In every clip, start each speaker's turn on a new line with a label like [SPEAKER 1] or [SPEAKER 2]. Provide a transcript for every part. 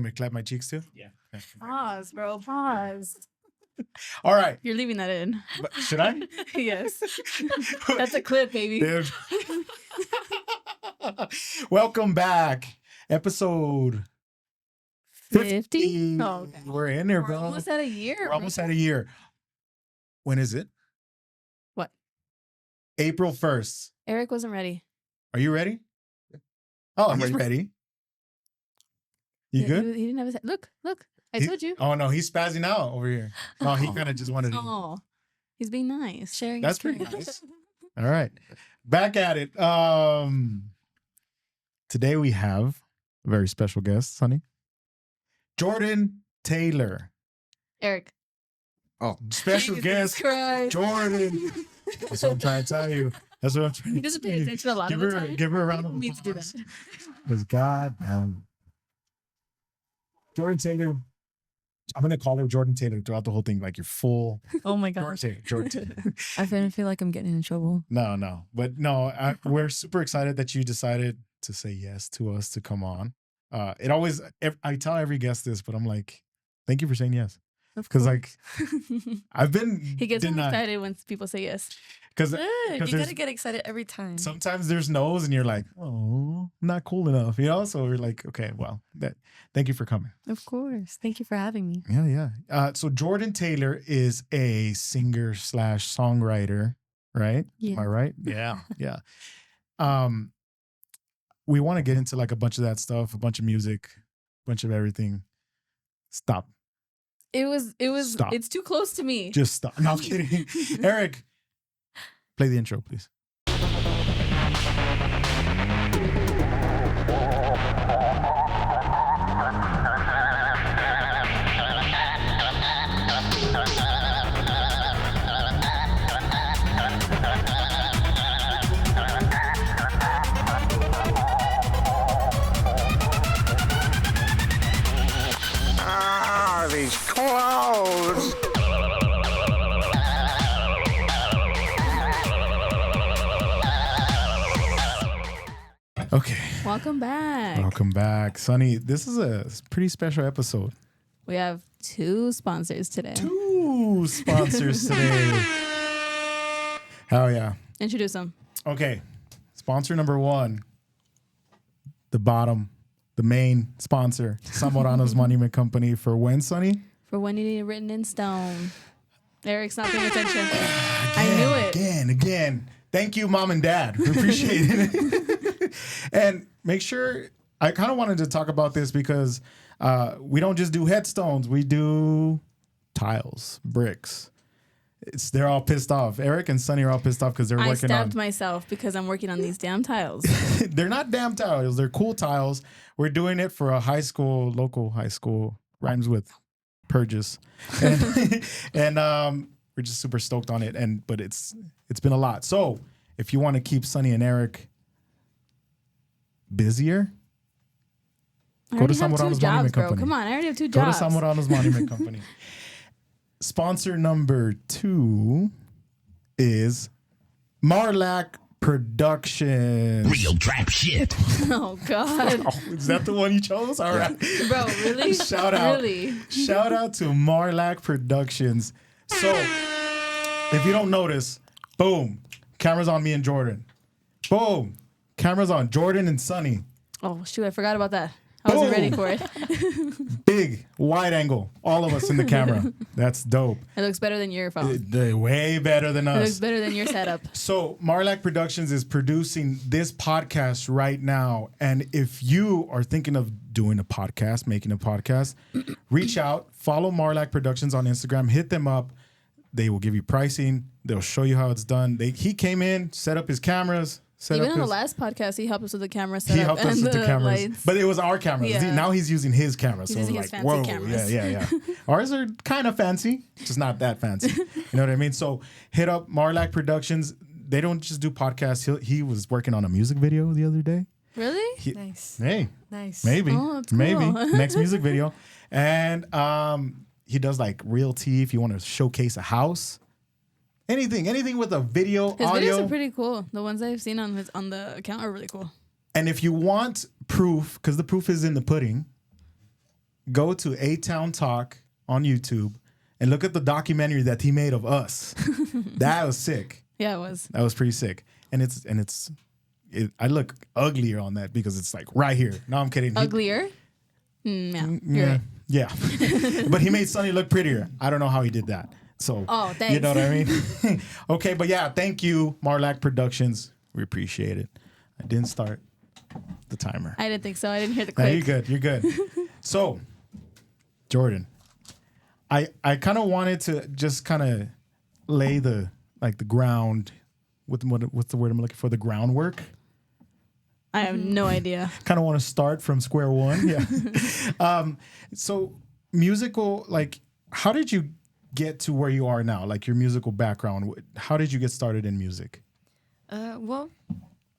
[SPEAKER 1] Want me to clap my cheeks too?
[SPEAKER 2] Yeah.
[SPEAKER 3] Pause, bro. Pause.
[SPEAKER 1] All right.
[SPEAKER 3] You're leaving that in.
[SPEAKER 1] But should I?
[SPEAKER 3] Yes. That's a clip, baby.
[SPEAKER 1] Dude. Welcome back. Episode 50.
[SPEAKER 3] Oh, okay.
[SPEAKER 1] We're in there, bro.
[SPEAKER 3] We're almost at a year.
[SPEAKER 1] We're almost at a year. When is it?
[SPEAKER 3] What?
[SPEAKER 1] April 1st.
[SPEAKER 3] Eric wasn't ready.
[SPEAKER 1] Are you ready? Oh,
[SPEAKER 2] I'm
[SPEAKER 1] he's ready. You
[SPEAKER 3] Yeah,
[SPEAKER 1] good?
[SPEAKER 3] He didn't have his... Look. I told you.
[SPEAKER 1] Oh, no, he's spazzing out over here. No, he kind of just wanted to.
[SPEAKER 3] Oh, he's being nice. Sharing.
[SPEAKER 1] That's pretty nice. All right. Back at it. Today we have a very special guest, Sonny. JordannTaaylor.
[SPEAKER 3] Eric.
[SPEAKER 1] Oh, special guest.
[SPEAKER 3] Christ.
[SPEAKER 1] Jordan. That's what I'm trying to tell you. That's what I'm trying
[SPEAKER 3] He
[SPEAKER 1] to
[SPEAKER 3] doesn't
[SPEAKER 1] tell
[SPEAKER 3] pay
[SPEAKER 1] you.
[SPEAKER 3] attention a lot of the time.
[SPEAKER 1] Give her a round of
[SPEAKER 3] He needs to do
[SPEAKER 1] applause.
[SPEAKER 3] that.
[SPEAKER 1] Because God, JordannTaaylor. I'm going to call her JordannTaaylor throughout the whole thing. Like you're full.
[SPEAKER 4] Oh my gosh.
[SPEAKER 1] Jordan.
[SPEAKER 4] I feel like I'm getting in trouble.
[SPEAKER 1] No. But no, we're super excited that you decided to say yes to us to come on. It always, I tell every guest this, but I'm like, thank you for saying yes. Because like, I've been
[SPEAKER 3] He gets more
[SPEAKER 1] denied.
[SPEAKER 3] excited when people say yes.
[SPEAKER 1] Because
[SPEAKER 4] Good. You
[SPEAKER 1] there's-
[SPEAKER 4] gotta get excited every time.
[SPEAKER 1] sometimes there's no's and you're like, oh, not cool enough, you know? So we're like, okay, well, thank you for coming.
[SPEAKER 4] Of course. Thank you for having me.
[SPEAKER 1] Yeah. So JordannTaaylor is a singer/songwriter, right?
[SPEAKER 4] Yeah.
[SPEAKER 1] Am I right? Yeah. We want to get into like a bunch of that stuff, a bunch of music, a bunch of everything. Stop.
[SPEAKER 3] It was.
[SPEAKER 1] Stop.
[SPEAKER 3] It's too close to me.
[SPEAKER 1] Just stop. No, I'm kidding. Eric, play the intro, please.
[SPEAKER 2] These clothes.
[SPEAKER 1] Okay.
[SPEAKER 3] Welcome back.
[SPEAKER 1] Welcome back. Sonny, this is a pretty special episode.
[SPEAKER 3] We have 2 sponsors today.
[SPEAKER 1] 2 sponsors today. Hell yeah.
[SPEAKER 3] Introduce them.
[SPEAKER 1] Okay. Sponsor number 1. The bottom. The main sponsor. Zamorano's Monument Company for when, Sonny?
[SPEAKER 3] For when you need it written in stone. Eric's not paying attention. I knew it.
[SPEAKER 1] Again. Thank you, Mom and Dad. We appreciate it. And make sure, I kind of wanted to talk about this because we don't just do headstones. We do tiles, bricks. They're all pissed off. Eric and Sonny are all pissed off because they're
[SPEAKER 3] I
[SPEAKER 1] working
[SPEAKER 3] stabbed
[SPEAKER 1] on.
[SPEAKER 3] myself because I'm working on these damn tiles.
[SPEAKER 1] They're not damn tiles. They're cool tiles. We're doing it for a local high school, rhymes with Purges. And we're just super stoked on it. But it's been a lot. So if you want to keep Sonny and Eric busier,
[SPEAKER 3] I
[SPEAKER 1] go to
[SPEAKER 3] already have 2
[SPEAKER 1] Zamorano's
[SPEAKER 3] jobs,
[SPEAKER 1] Monument
[SPEAKER 3] bro.
[SPEAKER 1] Company.
[SPEAKER 3] Come on, I already have 2
[SPEAKER 1] Go to
[SPEAKER 3] jobs.
[SPEAKER 1] Zamorano's Monument Company. Sponsor number 2 is Marlac Productions.
[SPEAKER 2] Real trap shit.
[SPEAKER 3] Oh God,
[SPEAKER 1] Oh, is that the one you chose? All right.
[SPEAKER 3] bro, really?
[SPEAKER 1] Shout out.
[SPEAKER 3] Really?
[SPEAKER 1] Shout out to Marlac Productions. So, if you don't notice, boom, cameras on me and Jordan. Boom, cameras on Jordan and Sonny.
[SPEAKER 3] Oh shoot, I forgot about that. I wasn't ready for it.
[SPEAKER 1] Big, wide angle, all of us in the camera. That's dope.
[SPEAKER 3] It looks better than your phone.
[SPEAKER 1] They're way better than
[SPEAKER 3] It looks
[SPEAKER 1] us.
[SPEAKER 3] better than your setup.
[SPEAKER 1] So Marlac Productions is producing this podcast right now. And if you are thinking of doing a podcast, making a podcast, reach out, follow Marlac Productions on Instagram, hit them up. They will give you pricing. They'll show you how it's done. He came in, set up his cameras.
[SPEAKER 3] Even on the last podcast, he helped us with the camera setup.
[SPEAKER 1] He helped us
[SPEAKER 3] and
[SPEAKER 1] with the cameras.
[SPEAKER 3] lights.
[SPEAKER 1] But it was our cameras.
[SPEAKER 3] Yeah.
[SPEAKER 1] Now he's using his cameras.
[SPEAKER 3] He's
[SPEAKER 1] So
[SPEAKER 3] using
[SPEAKER 1] we're
[SPEAKER 3] his
[SPEAKER 1] like,
[SPEAKER 3] fancy
[SPEAKER 1] whoa.
[SPEAKER 3] cameras.
[SPEAKER 1] Yeah. Ours are kind of fancy, just not that fancy. You know what I mean? So hit up Marlac Productions. They don't just do podcasts. He was working on a music video the other day.
[SPEAKER 3] Really?
[SPEAKER 4] Nice.
[SPEAKER 1] Hey,
[SPEAKER 4] Nice.
[SPEAKER 1] maybe.
[SPEAKER 3] Oh, that's cool.
[SPEAKER 1] Maybe. Next music video. And he does like realty if you want to showcase a house. Anything with a video,
[SPEAKER 3] His
[SPEAKER 1] audio.
[SPEAKER 3] videos are pretty cool. The ones I've seen on the account are really cool.
[SPEAKER 1] And if you want proof, because the proof is in the pudding, go to A Town Talk on YouTube and look at the documentary that he made of us. That was sick.
[SPEAKER 3] Yeah, it was.
[SPEAKER 1] That was pretty sick. I look uglier on that because it's like right here. No, I'm kidding.
[SPEAKER 3] Uglier? Yeah. You're right.
[SPEAKER 1] Yeah. But he made Sonny look prettier. I don't know how he did that. So,
[SPEAKER 3] thanks.
[SPEAKER 1] you know what I mean? Okay, but yeah, thank you, Marlac Productions. We appreciate it. I didn't start the timer.
[SPEAKER 3] I didn't think so. I didn't hear the
[SPEAKER 1] No,
[SPEAKER 3] click.
[SPEAKER 1] you're good. You're good. So, Jordan, I kind of wanted to just kind of lay the ground. What's the word I'm looking for? The groundwork.
[SPEAKER 3] I have no idea.
[SPEAKER 1] Kind of want to start from square one. Yeah. So musical, like, how did you get to where you are now? Like your musical background. How did you get started in music?
[SPEAKER 4] Well,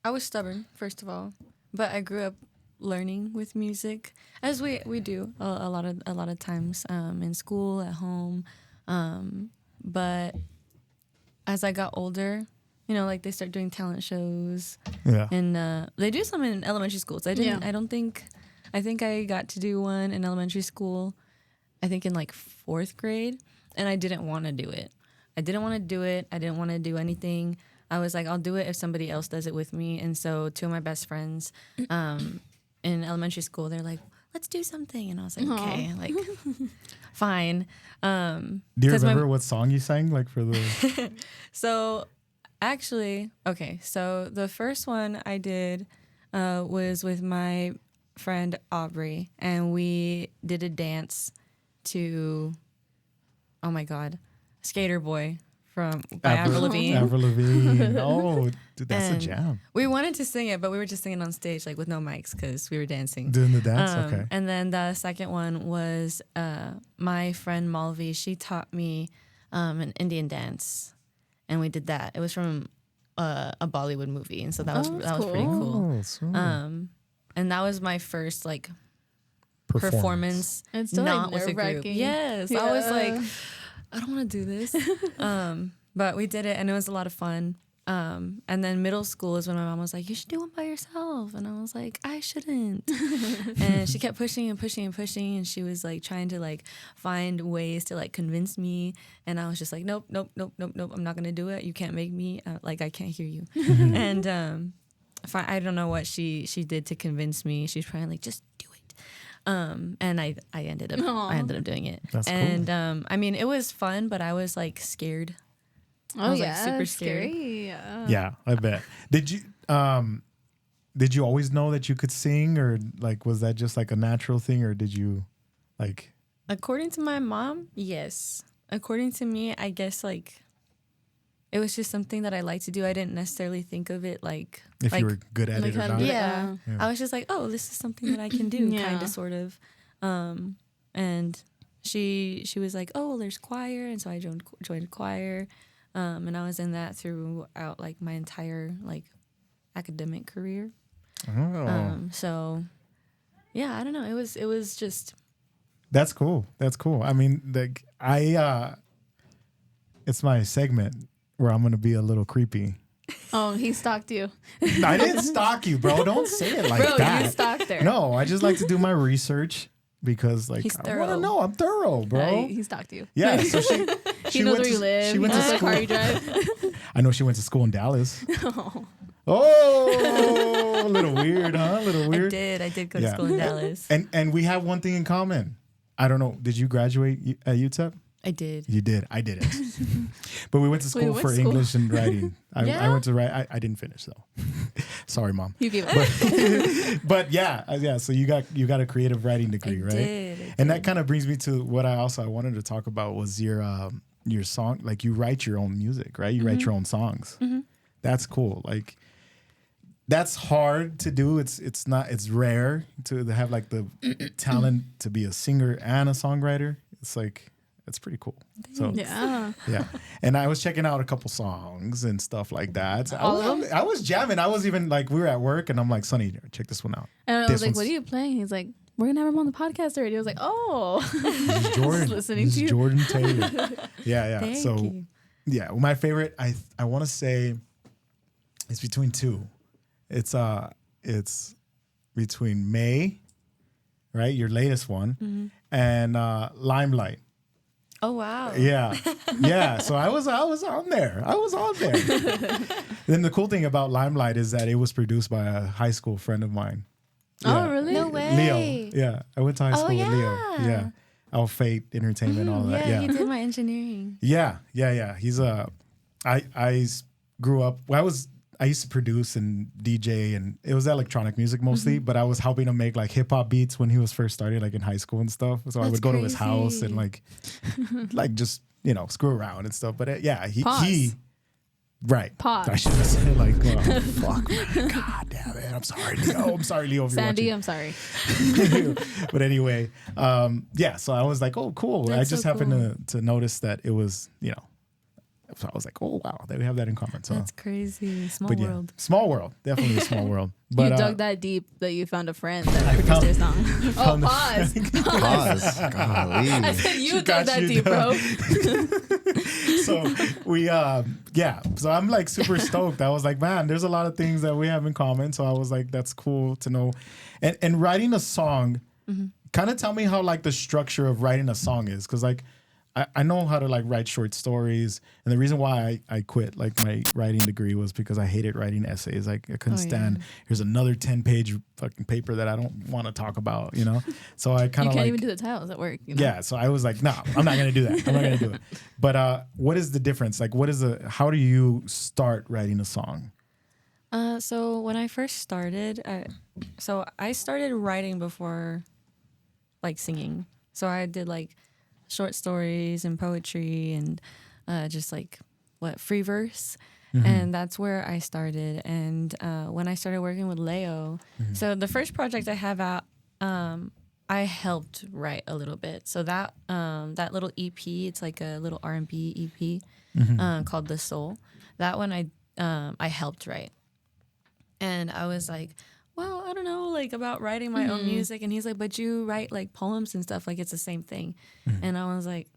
[SPEAKER 4] I was stubborn, first of all, but I grew up learning with music, as we do a lot of times in school, at home. But as I got older, you know, like they start doing talent shows.
[SPEAKER 1] Yeah.
[SPEAKER 4] And they do some in elementary schools. I think I got to do one in elementary school, I think in like 4th grade, and I didn't want to do it. I didn't want to do anything. I was like, I'll do it if somebody else does it with me. And so 2 of my best friends in elementary school, they're like, let's do something. And I was like, okay, like, fine.
[SPEAKER 1] Do you remember what song you sang? Like for the...
[SPEAKER 4] So actually, okay. So the first one I did was with my friend Aubrey, and we did a dance to, oh my God, Skater Boy by Avril Lavigne.
[SPEAKER 1] Avril Lavigne. Oh, dude, that's
[SPEAKER 4] And
[SPEAKER 1] a jam.
[SPEAKER 4] We wanted to sing it, but we were just singing on stage, like with no mics, because we were dancing.
[SPEAKER 1] Doing the dance? Okay.
[SPEAKER 4] And then the second one was my friend Malvi. She taught me an Indian dance, and we did that. It was from a Bollywood movie, and so that was pretty cool.
[SPEAKER 1] Oh, sweet.
[SPEAKER 4] And that was my first like performance.
[SPEAKER 3] And it's still
[SPEAKER 4] not
[SPEAKER 3] like
[SPEAKER 4] with a group.
[SPEAKER 3] nerve-wracking.
[SPEAKER 4] Yes, I was like, I don't want to do this. But we did it, and it was a lot of fun. And then middle school is when my mom was like, you should do one by yourself. And I was like, I shouldn't. And she kept pushing and pushing and pushing. And she was like trying to like find ways to like convince me. And I was just like, nope. I'm not going to do it. You can't make me. Like, I can't hear you. And I don't know what she did to convince me. She's probably like, just do it. And I ended up doing it.
[SPEAKER 1] That's cool.
[SPEAKER 4] And I mean, it was fun, but I was like scared. I was like super scared.
[SPEAKER 3] Scary.
[SPEAKER 1] Yeah, I bet. Did you always know that you could sing, or like was that just like a natural thing, or did you like?
[SPEAKER 4] According to my mom, yes. According to me, I guess like it was just something that I like to do. I didn't necessarily think of it like
[SPEAKER 1] If
[SPEAKER 4] like,
[SPEAKER 1] you were good at it or
[SPEAKER 3] how to
[SPEAKER 1] not?
[SPEAKER 3] do it.
[SPEAKER 4] yeah.
[SPEAKER 1] Yeah.
[SPEAKER 4] I was just like, oh, this is something that I can do,
[SPEAKER 3] Yeah.
[SPEAKER 4] kind of, sort of. And she was like, oh, well, there's choir, and so I joined choir. And I was in that throughout like my entire like academic career.
[SPEAKER 1] Oh.
[SPEAKER 4] So yeah, I don't know. It was just.
[SPEAKER 1] That's cool. That's cool. I mean, like it's my segment where I'm gonna be a little creepy.
[SPEAKER 3] Oh, he stalked you.
[SPEAKER 1] I didn't stalk you, bro. Don't say it like
[SPEAKER 3] Bro,
[SPEAKER 1] that.
[SPEAKER 3] you stalked her.
[SPEAKER 1] No, I just like to do my research because like
[SPEAKER 4] He's
[SPEAKER 1] I want to
[SPEAKER 4] thorough.
[SPEAKER 1] know. I'm thorough, bro.
[SPEAKER 3] He stalked you.
[SPEAKER 1] Yeah, so
[SPEAKER 3] He knows where you live.
[SPEAKER 1] She went
[SPEAKER 3] he
[SPEAKER 1] to
[SPEAKER 3] knows what
[SPEAKER 1] school.
[SPEAKER 3] car you drive.
[SPEAKER 1] I know she went to school in Dallas.
[SPEAKER 3] Oh.
[SPEAKER 1] Oh, a little weird, huh? A little weird.
[SPEAKER 4] I did go to
[SPEAKER 1] Yeah.
[SPEAKER 4] school in Dallas.
[SPEAKER 1] And we have one thing in common. I don't know. Did you graduate at UTEP?
[SPEAKER 4] I did.
[SPEAKER 1] You did. I didn't. But we went to school
[SPEAKER 3] went
[SPEAKER 1] for
[SPEAKER 3] to school.
[SPEAKER 1] English and writing. I
[SPEAKER 4] Yeah?
[SPEAKER 1] went to write. I didn't finish though. Sorry, Mom.
[SPEAKER 3] You gave up.
[SPEAKER 1] But yeah. So you got a creative writing degree, right?
[SPEAKER 4] I
[SPEAKER 1] And that kind of brings me to what I wanted to talk about was your song. Like you write your own music, right? You write your own songs. That's cool. Like that's hard to do. It's rare to have like the talent to be a singer and a songwriter. It's like it's pretty cool. So
[SPEAKER 3] Yeah.
[SPEAKER 1] yeah. And I was checking out a couple songs and stuff like that. So
[SPEAKER 3] All of them?
[SPEAKER 1] I was jamming. I was even like we were at work and I'm like, Sonny, check this one out.
[SPEAKER 3] And I
[SPEAKER 1] This
[SPEAKER 3] was like,
[SPEAKER 1] one's-
[SPEAKER 3] what are you playing? He's like, we're going to have him on the podcast already. I was like, oh.
[SPEAKER 1] This is Jordan.
[SPEAKER 3] listening
[SPEAKER 1] This
[SPEAKER 3] to
[SPEAKER 1] is
[SPEAKER 3] you.
[SPEAKER 1] JordannTaaylor. Yeah.
[SPEAKER 4] Thank
[SPEAKER 1] So
[SPEAKER 4] you.
[SPEAKER 1] yeah, well, my favorite I want to say it's between two. It's between May right? Your latest one, and Limelight.
[SPEAKER 4] Oh wow.
[SPEAKER 1] Yeah, yeah. So I was on there. Then the cool thing about Limelight is that it was produced by a high school friend of mine.
[SPEAKER 3] Oh, really?
[SPEAKER 4] No way.
[SPEAKER 1] Leo. Yeah, I went to high school with Leo.
[SPEAKER 4] yeah.
[SPEAKER 1] Yeah, Our Fate Entertainment, all that.
[SPEAKER 4] Yeah,
[SPEAKER 1] Yeah,
[SPEAKER 4] he did my engineering.
[SPEAKER 1] yeah. He's I grew up. Well, I used to produce and DJ, and it was electronic music mostly. But I was helping him make like hip hop beats when he was first starting, like in high school and stuff. So I
[SPEAKER 4] That's
[SPEAKER 1] would go to his house
[SPEAKER 4] crazy.
[SPEAKER 1] and like just screw around and stuff. But he
[SPEAKER 3] Pause.
[SPEAKER 1] right.
[SPEAKER 3] Pause.
[SPEAKER 1] I should have said it like, oh, fuck, man. God damn it. I'm sorry, Leo. If you're
[SPEAKER 3] Sandy,
[SPEAKER 1] watching.
[SPEAKER 3] I'm sorry.
[SPEAKER 1] But anyway, so I was like, oh, cool. I
[SPEAKER 4] That's
[SPEAKER 1] just
[SPEAKER 4] so
[SPEAKER 1] happened
[SPEAKER 4] cool.
[SPEAKER 1] to notice that it was, so I was like, oh, wow, that we have that in common. So,
[SPEAKER 4] That's crazy. Small
[SPEAKER 1] but
[SPEAKER 4] world.
[SPEAKER 1] small world, definitely a small world. But
[SPEAKER 3] You dug that deep that you found a friend that
[SPEAKER 1] I
[SPEAKER 3] produced your song.
[SPEAKER 1] found a
[SPEAKER 3] Pause.
[SPEAKER 5] Pause. Golly.
[SPEAKER 3] I said you
[SPEAKER 1] got
[SPEAKER 3] dug that
[SPEAKER 1] you
[SPEAKER 3] deep, bro.
[SPEAKER 1] So we, so I'm like super stoked. I was like, man, there's a lot of things that we have in common. So I was like, that's cool to know. And writing a song, kind of tell me how like the structure of writing a song is, because like I know how to like write short stories, and the reason why I quit like my writing degree was because I hated writing essays. Like I couldn't stand. Here's another 10-page fucking paper that I don't want to talk about. So I kind
[SPEAKER 3] You
[SPEAKER 1] of
[SPEAKER 3] can't
[SPEAKER 1] like
[SPEAKER 3] even do the titles at work.
[SPEAKER 1] yeah. So I was like, no, I'm not gonna do that. I'm not gonna do it. But what is the difference? Like, how do you start writing a song?
[SPEAKER 4] So when I first started, I started writing before, like singing. So I did like short stories and poetry and just like free verse. And that's where I started. And when I started working with Leo, so the first project I have out, I helped write a little bit. So that little EP, it's like a little R&B EP called The Soul. That one I helped write. And I was like, well, I don't know, like about writing my own music. And he's like, but you write like poems and stuff, like it's the same thing. And I was like,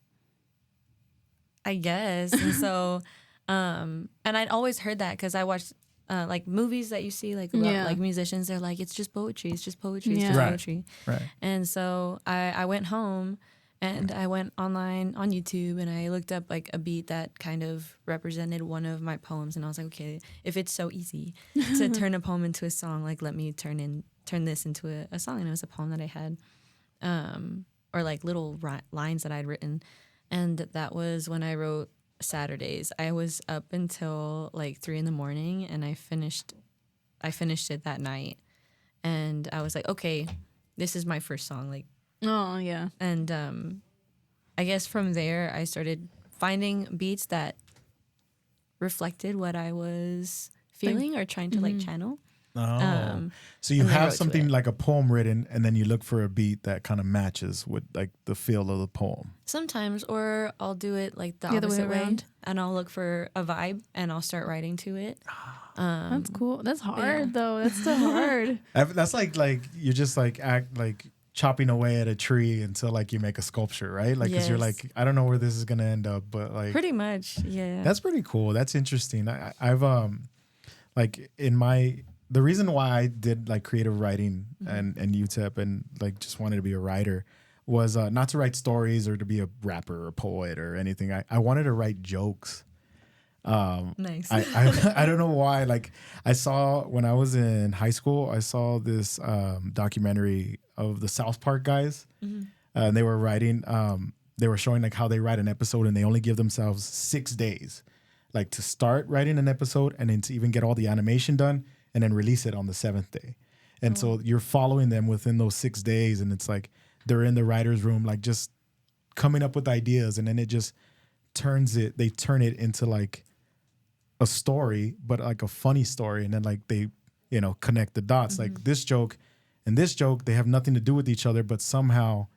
[SPEAKER 4] I guess. And so, and I'd always heard that because I watched like movies that you see like about like musicians. They're like, it's just poetry. It's just poetry. It's just
[SPEAKER 1] Right.
[SPEAKER 4] poetry.
[SPEAKER 1] Right.
[SPEAKER 4] And so I went home and I went online on YouTube and I looked up like a beat that kind of represented one of my poems. And I was like, okay, if it's so easy to turn a poem into a song, like let me turn this into a song. And it was a poem that I had, or like little lines that I'd written. And that was when I wrote Saturdays. I was up until like 3 a.m. and I finished it that night. And I was like, okay, this is my first song. Like,
[SPEAKER 3] Oh, yeah.
[SPEAKER 4] and I guess from there, I started finding beats that reflected what I was feeling or trying to like channel.
[SPEAKER 1] Oh, so you
[SPEAKER 4] and then
[SPEAKER 1] have
[SPEAKER 4] wrote to
[SPEAKER 1] something
[SPEAKER 4] it.
[SPEAKER 1] like a poem written, and then you look for a beat that kind of matches with like the feel of the poem.
[SPEAKER 4] Sometimes, or I'll do it like the
[SPEAKER 3] The other way
[SPEAKER 4] opposite way,
[SPEAKER 3] around?
[SPEAKER 4] and I'll look for a vibe and I'll start writing to it.
[SPEAKER 3] That's cool. That's hard,
[SPEAKER 4] yeah.
[SPEAKER 3] though. That's still hard.
[SPEAKER 1] That's like you're just like chopping away at a tree until like you make a sculpture, right? Like, because you're
[SPEAKER 4] Yes.
[SPEAKER 1] like, I don't know where this is gonna end up, but like
[SPEAKER 4] Pretty much, yeah.
[SPEAKER 1] that's pretty cool. That's interesting. I've like the reason why I did like creative writing and UTEP and like just wanted to be a writer was not to write stories or to be a rapper or poet or anything. I wanted to write jokes.
[SPEAKER 4] Nice.
[SPEAKER 1] I don't know why. Like I saw when I was in high school, I saw this documentary of the South Park guys, and they were writing. They were showing like how they write an episode, and they only give themselves 6 days, like to start writing an episode, and then to even get all the animation done, and then release it on the 7th day. And so you're following them within those 6 days, and it's like they're in the writer's room, like just coming up with ideas, and then it just they turn it into like a story, but like a funny story, and then like they connect the dots. Like this joke and this joke, they have nothing to do with each other, but somehow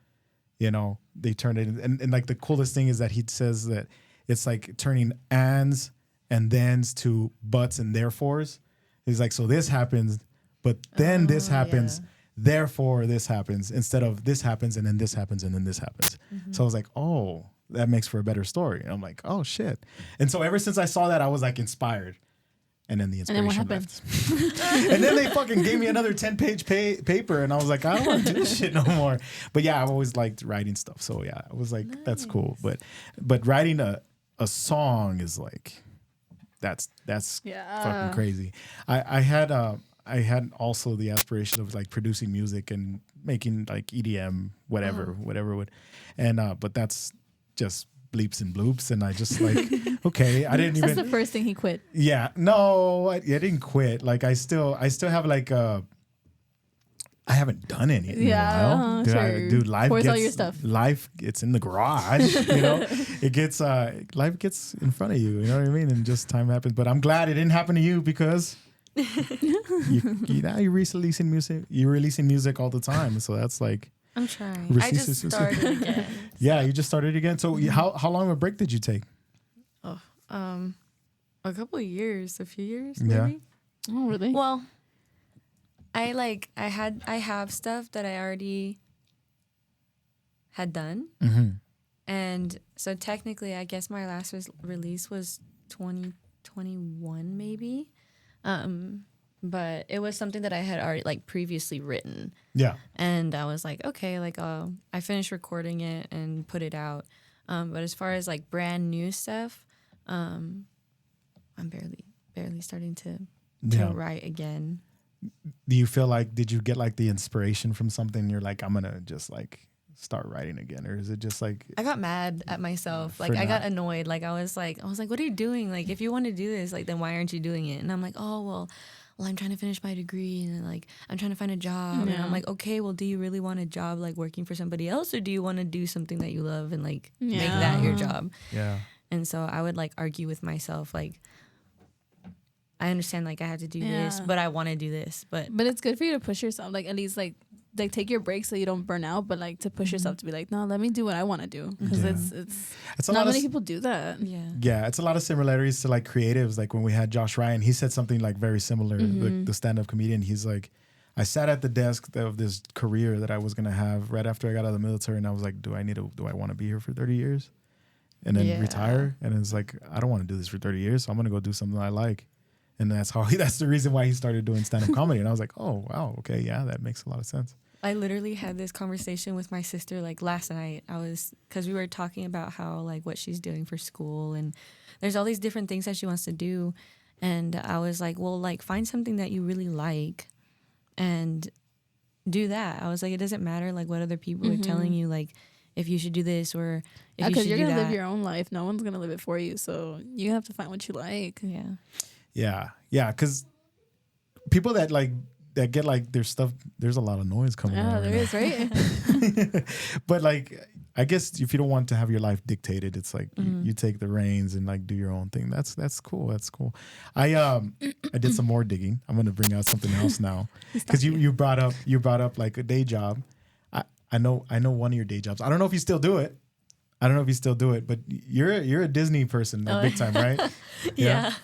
[SPEAKER 1] they turn it and like the coolest thing is that he says that it's like turning ands and thens to buts and therefores. He's like, so this happens, but then this happens, therefore this happens, instead of this happens and then this happens and then this happens. So I was like, oh, that makes for a better story. And I'm like, oh shit. And so ever since I saw that, I was like inspired. And then the
[SPEAKER 3] And then what
[SPEAKER 1] inspiration
[SPEAKER 3] happened?
[SPEAKER 1] left. And then they fucking gave me another 10-page paper, and I was like, I don't want to do this shit no more. But yeah, I've always liked writing stuff. So yeah, I was like, that's cool. But writing a song is like, that's fucking crazy. I had also the aspiration of like producing music and making like EDM, whatever would, and but that's just bleeps and bloops, and I just like, okay, I didn't even.
[SPEAKER 3] That's the first thing he quit.
[SPEAKER 1] Yeah, no, I didn't quit. Like I still have like I haven't done any in a while. Dude, life
[SPEAKER 3] Where's
[SPEAKER 1] gets
[SPEAKER 3] all your stuff?
[SPEAKER 1] Life gets in the garage. You know, it gets life gets in front of you. You know what I mean? And just time happens. But I'm glad it didn't happen to you because you're releasing music. You're releasing music all the time. So that's like.
[SPEAKER 4] I'm trying. I just started again.
[SPEAKER 1] Yeah, you just started again. So how long of a break did you take?
[SPEAKER 4] A couple of years, a few years,
[SPEAKER 1] Yeah.
[SPEAKER 4] maybe.
[SPEAKER 3] Oh, really?
[SPEAKER 4] Well, I have stuff that I already had done, and so technically, I guess my last release was 2021, maybe. But it was something that I had already like previously written. Yeah. And I was like, okay, like I finished recording it and put it out. But as far as like brand new stuff, I'm barely starting to write again.
[SPEAKER 1] Do you feel like, did you get like the inspiration from something? You're like, I'm gonna just like start writing again, or is it just like
[SPEAKER 4] I got mad at myself? Like I got annoyed. Like I was like, what are you doing? Like if you want to do this, like then why aren't you doing it? And I'm like, oh well, I'm trying to finish my degree and like I'm trying to find a job. And I'm like, okay, well, do you really want a job like working for somebody else, or do you want to do something that you love and like make that your job? Yeah. And so I would like argue with myself, like I understand like I have to do this, but I want to do this. But
[SPEAKER 3] it's good for you to push yourself, like at least like take your breaks so you don't burn out, but like to push yourself to be like, no, let me do what I want to do, because it's not many people do that.
[SPEAKER 1] Yeah, it's a lot of similarities to like creatives. Like when we had Josh Ryan, he said something like very similar. The stand-up comedian, he's like, I sat at the desk of this career that I was gonna have right after I got out of the military, and I was like, do I want to be here for 30 years and then retire? And it's like, I don't want to do this for 30 years, so I'm gonna go do something I like. And that's the reason why he started doing stand-up comedy. And I was like, oh, wow, okay, yeah, that makes a lot of sense.
[SPEAKER 4] I literally had this conversation with my sister like last night. Because we were talking about how like what she's doing for school, and there's all these different things that she wants to do. And I was like, well, like find something that you really like and do that. I was like, it doesn't matter like what other people are telling you, like if you should do this or if you should do that. Because you're going
[SPEAKER 3] to live your own life. No one's going to live it for you. So you have to find what you like.
[SPEAKER 1] Yeah. Yeah. Because people that get like their stuff, there's a lot of noise coming out.
[SPEAKER 3] Yeah, there is, right?
[SPEAKER 1] But like, I guess if you don't want to have your life dictated, it's like you take the reins and like do your own thing. That's cool. That's cool. I did some more digging. I'm gonna bring out something else now because you brought up like a day job. I know one of your day jobs. I don't know if you still do it. But you're a Disney person, big time, right? Yeah.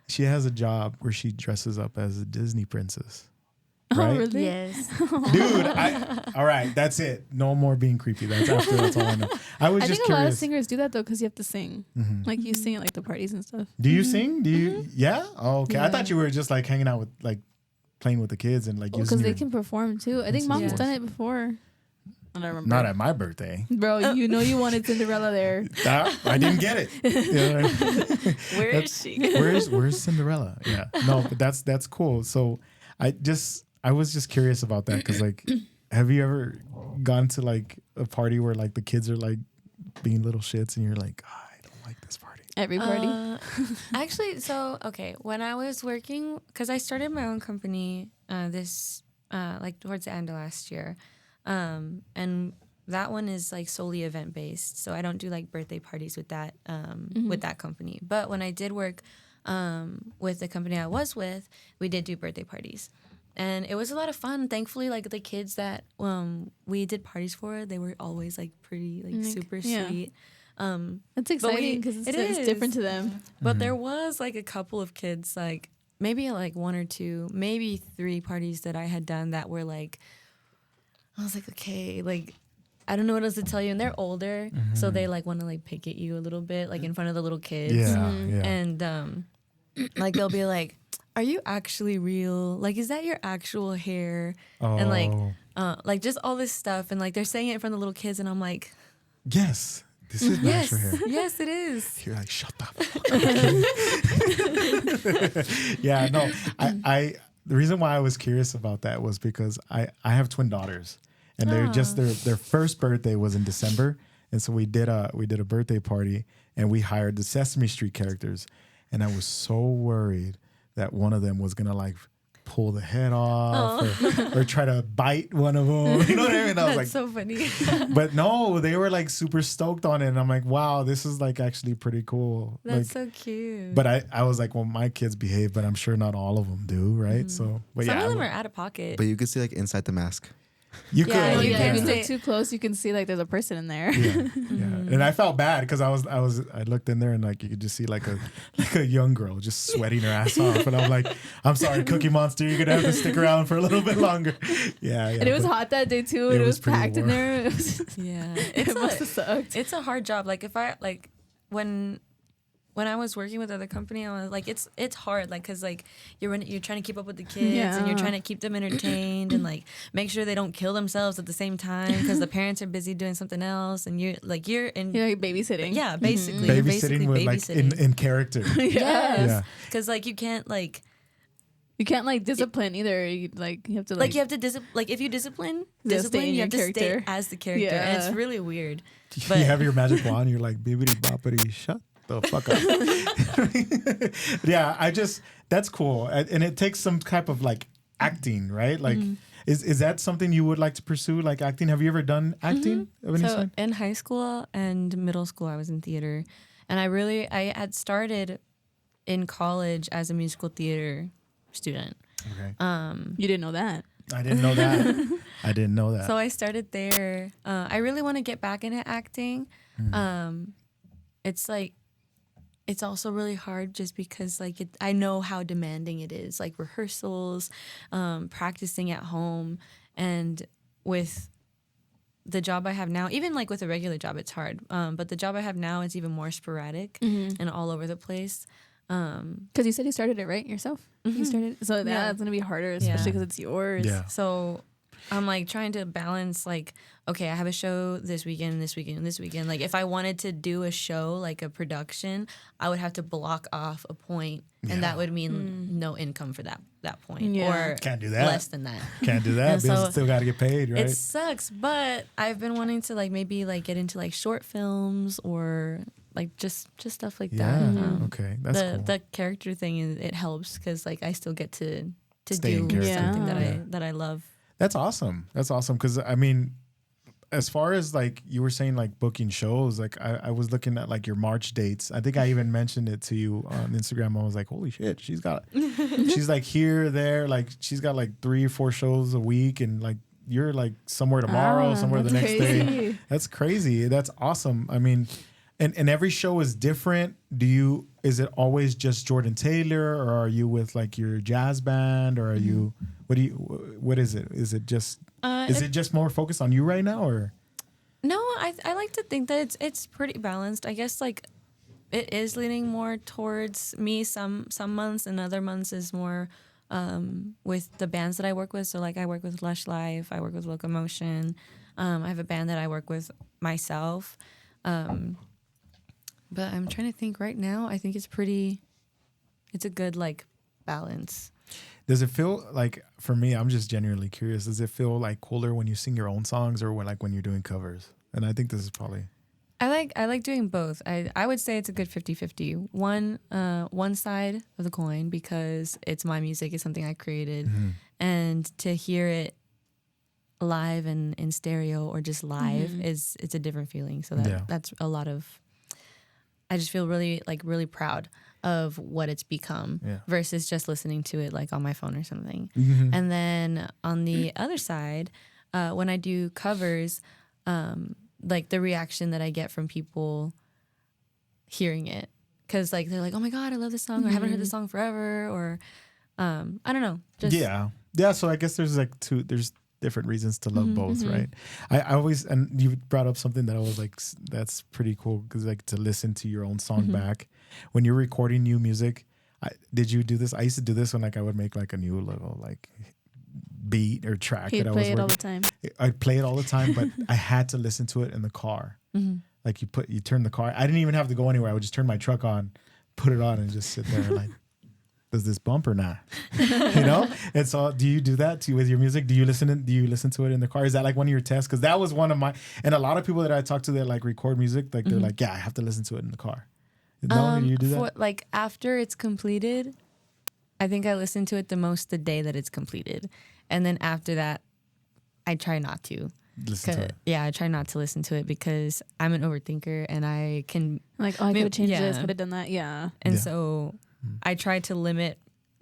[SPEAKER 1] She has a job where she dresses up as a Disney princess. Right?
[SPEAKER 3] Oh, really?
[SPEAKER 4] Yes.
[SPEAKER 1] Dude, all right, that's it. No more being creepy. That's all I know. I was just curious.
[SPEAKER 3] I think a lot of singers do that though, because you have to sing. Like you sing at like the parties and stuff.
[SPEAKER 1] Do you sing? Do you? Yeah? Oh, okay. Yeah. I thought you were just like hanging out with like playing with the kids and like using
[SPEAKER 3] because they can perform too. I think Mom's done it before. I don't remember.
[SPEAKER 1] Not at my birthday.
[SPEAKER 3] Bro, you know you wanted Cinderella there.
[SPEAKER 1] I didn't get it.
[SPEAKER 4] Where is she?
[SPEAKER 1] Where's Cinderella? Yeah. No, but that's cool. So I was just curious about that because like, have you ever gone to like a party where like the kids are like being little shits and you're like, I don't like this party.
[SPEAKER 3] Every party.
[SPEAKER 4] Actually, so okay, when I was working, because I started my own company like towards the end of last year. And that one is like solely event based. So I don't do like birthday parties with that, with that company. But when I did work, with the company I was with, we did do birthday parties and it was a lot of fun. Thankfully, like the kids that, we did parties for, they were always like pretty, like super sweet.
[SPEAKER 3] It's exciting because it's different to them.
[SPEAKER 4] But there was like a couple of kids, like maybe like one or two, maybe 3 parties that I had done that were like, I was like, okay, like, I don't know what else to tell you. And they're older, so they like want to like pick at you a little bit, like in front of the little kids.
[SPEAKER 1] Yeah.
[SPEAKER 4] And like they'll be like, "Are you actually real? Like, is that your actual hair?" And like just all this stuff, and like they're saying it in front of little kids, and I'm like,
[SPEAKER 1] yes, this is my actual hair.
[SPEAKER 4] Yes, it is.
[SPEAKER 1] You're like, shut the fuck up. Yeah, no, I the reason why I was curious about that was because I have twin daughters, and they're just their first birthday was in December, and so we did a birthday party, and we hired the Sesame Street characters, and I was so worried that one of them was gonna like pull the head off or try to bite one of them. You know what I mean? I was like,
[SPEAKER 4] so funny.
[SPEAKER 1] But no, they were like super stoked on it. And I'm like, wow, this is like actually pretty cool.
[SPEAKER 4] That's
[SPEAKER 1] like,
[SPEAKER 4] so cute.
[SPEAKER 1] But I was like, well, my kids behave, but I'm sure not all of them do, right? So, but
[SPEAKER 4] some of them are out of pocket.
[SPEAKER 5] But you can see like inside the mask.
[SPEAKER 1] You could.
[SPEAKER 3] If you
[SPEAKER 4] can.
[SPEAKER 3] look too close, you can see like there's a person in there.
[SPEAKER 1] Yeah. And I felt bad because I looked in there and like you could just see like a young girl just sweating her ass off, and I'm like, I'm sorry, Cookie Monster, you're gonna have to stick around for a little bit longer. Yeah.
[SPEAKER 3] And it was hot that day too. And it was
[SPEAKER 1] pretty
[SPEAKER 3] packed in
[SPEAKER 1] warm.
[SPEAKER 3] there.
[SPEAKER 4] It
[SPEAKER 3] must have sucked.
[SPEAKER 4] It's a hard job. Like if I like when I was working with other company, I was like, it's hard, like, cause like you're trying to keep up with the kids and you're trying to keep them entertained and like make sure they don't kill themselves at the same time because the parents are busy doing something else and you're like
[SPEAKER 3] babysitting.
[SPEAKER 4] Yeah, basically,
[SPEAKER 1] babysitting
[SPEAKER 4] you're basically
[SPEAKER 1] with
[SPEAKER 4] babysitting.
[SPEAKER 1] like in character.
[SPEAKER 4] Yes, because like you can't like
[SPEAKER 3] discipline either. You have to
[SPEAKER 4] you have to like if you discipline, you have to stay as the character, and it's really weird. But
[SPEAKER 1] you have your magic wand, you're like bibbity boppity, shut the fuck up. Yeah, that's cool, and it takes some type of like acting, right? Like, is that something you would like to pursue, like acting? Have you ever done acting of any sort?
[SPEAKER 4] In high school and middle school, I was in theater, and I had started in college as a musical theater student.
[SPEAKER 1] Okay.
[SPEAKER 3] You didn't know that.
[SPEAKER 1] I didn't know that. I didn't know that.
[SPEAKER 4] So I started there. I really want to get back into acting. It's like, it's also really hard just because like I know how demanding it is, like rehearsals, practicing at home, and with the job I have now, even like with a regular job, it's hard. But the job I have now is even more sporadic and all over the place.
[SPEAKER 3] Because you said you started it, right, yourself? You started, so that's gonna be harder, especially because it's yours.
[SPEAKER 1] Yeah.
[SPEAKER 4] So I'm like trying to balance, like, okay, I have a show this weekend, this weekend, and this weekend. Like if I wanted to do a show, like a production, I would have to block off a point, and that would mean no income for that point, or
[SPEAKER 1] can't do that.
[SPEAKER 4] Less than that.
[SPEAKER 1] Can't do that. Bills still got to get paid, right?
[SPEAKER 4] It sucks, but I've been wanting to like maybe like get into like short films or like just stuff like that.
[SPEAKER 1] Okay, that's cool.
[SPEAKER 4] The character thing it helps because like I still get to
[SPEAKER 1] Stay in
[SPEAKER 4] do
[SPEAKER 1] character.
[SPEAKER 4] something that I love.
[SPEAKER 1] That's awesome. That's awesome because I mean, as far as like you were saying, like booking shows, like I was looking at like your March dates. I think I even mentioned it to you on Instagram. I was like, holy shit, she's like here, there, like she's got like 3 or 4 shows a week, and like you're like somewhere tomorrow, somewhere the next day. That's crazy. That's awesome. I mean, and every show is different. Is it always just JordannTaaylor, or are you with like your jazz band, or are you? What is it? Is it just more focused on you right now, or?
[SPEAKER 4] No, I like to think that it's pretty balanced. I guess like it is leaning more towards me some months, and other months is more with the bands that I work with. So like I work with Lush Life, I work with Locomotion. I have a band that I work with myself. But I'm trying to think right now. I think it's a good like balance.
[SPEAKER 1] Does it feel like, for me, I'm just genuinely curious, does it feel like cooler when you sing your own songs or when you're doing covers? And I think this is probably...
[SPEAKER 4] I like doing both. I would say it's a good 50-50. One side of the coin, because it's my music, it's something I created. And to hear it live and in stereo or just live it's a different feeling. So that's a lot of... I just feel really proud of what it's become versus just listening to it like on my phone or something. And then on the other side, when I do covers, like the reaction that I get from people hearing it, because like they're like, oh my God, I love this song, or I haven't heard this song forever, or I don't know. Just
[SPEAKER 1] So I guess there's like there's different reasons to love both, right? I always, and you brought up something that I was like, that's pretty cool, because like to listen to your own song back when you're recording new music, did you do this? I used to do this when like I would make like a new little like beat or track
[SPEAKER 3] He'd
[SPEAKER 1] that I was
[SPEAKER 3] play it
[SPEAKER 1] working.
[SPEAKER 3] all the time.
[SPEAKER 1] I'd play it all the time, but I had to listen to it in the car. Like you turn the car. I didn't even have to go anywhere. I would just turn my truck on, put it on, and just sit there like, does this bump or not? And so do you do that too with your music? Do you listen to it in the car? Is that like one of your tests? Because that was one of my, and a lot of people that I talk to that like record music, like they're like, yeah, I have to listen to it in the car. No, do you do that?
[SPEAKER 4] Like after it's completed, I think I listen to it the most the day that it's completed, and then after that, I try not to.
[SPEAKER 1] Listen to it.
[SPEAKER 4] Yeah, I try not to listen to it because I'm an overthinker and I can
[SPEAKER 3] Like, oh, I could have changed this, could have done that. Yeah.
[SPEAKER 4] And so I try to limit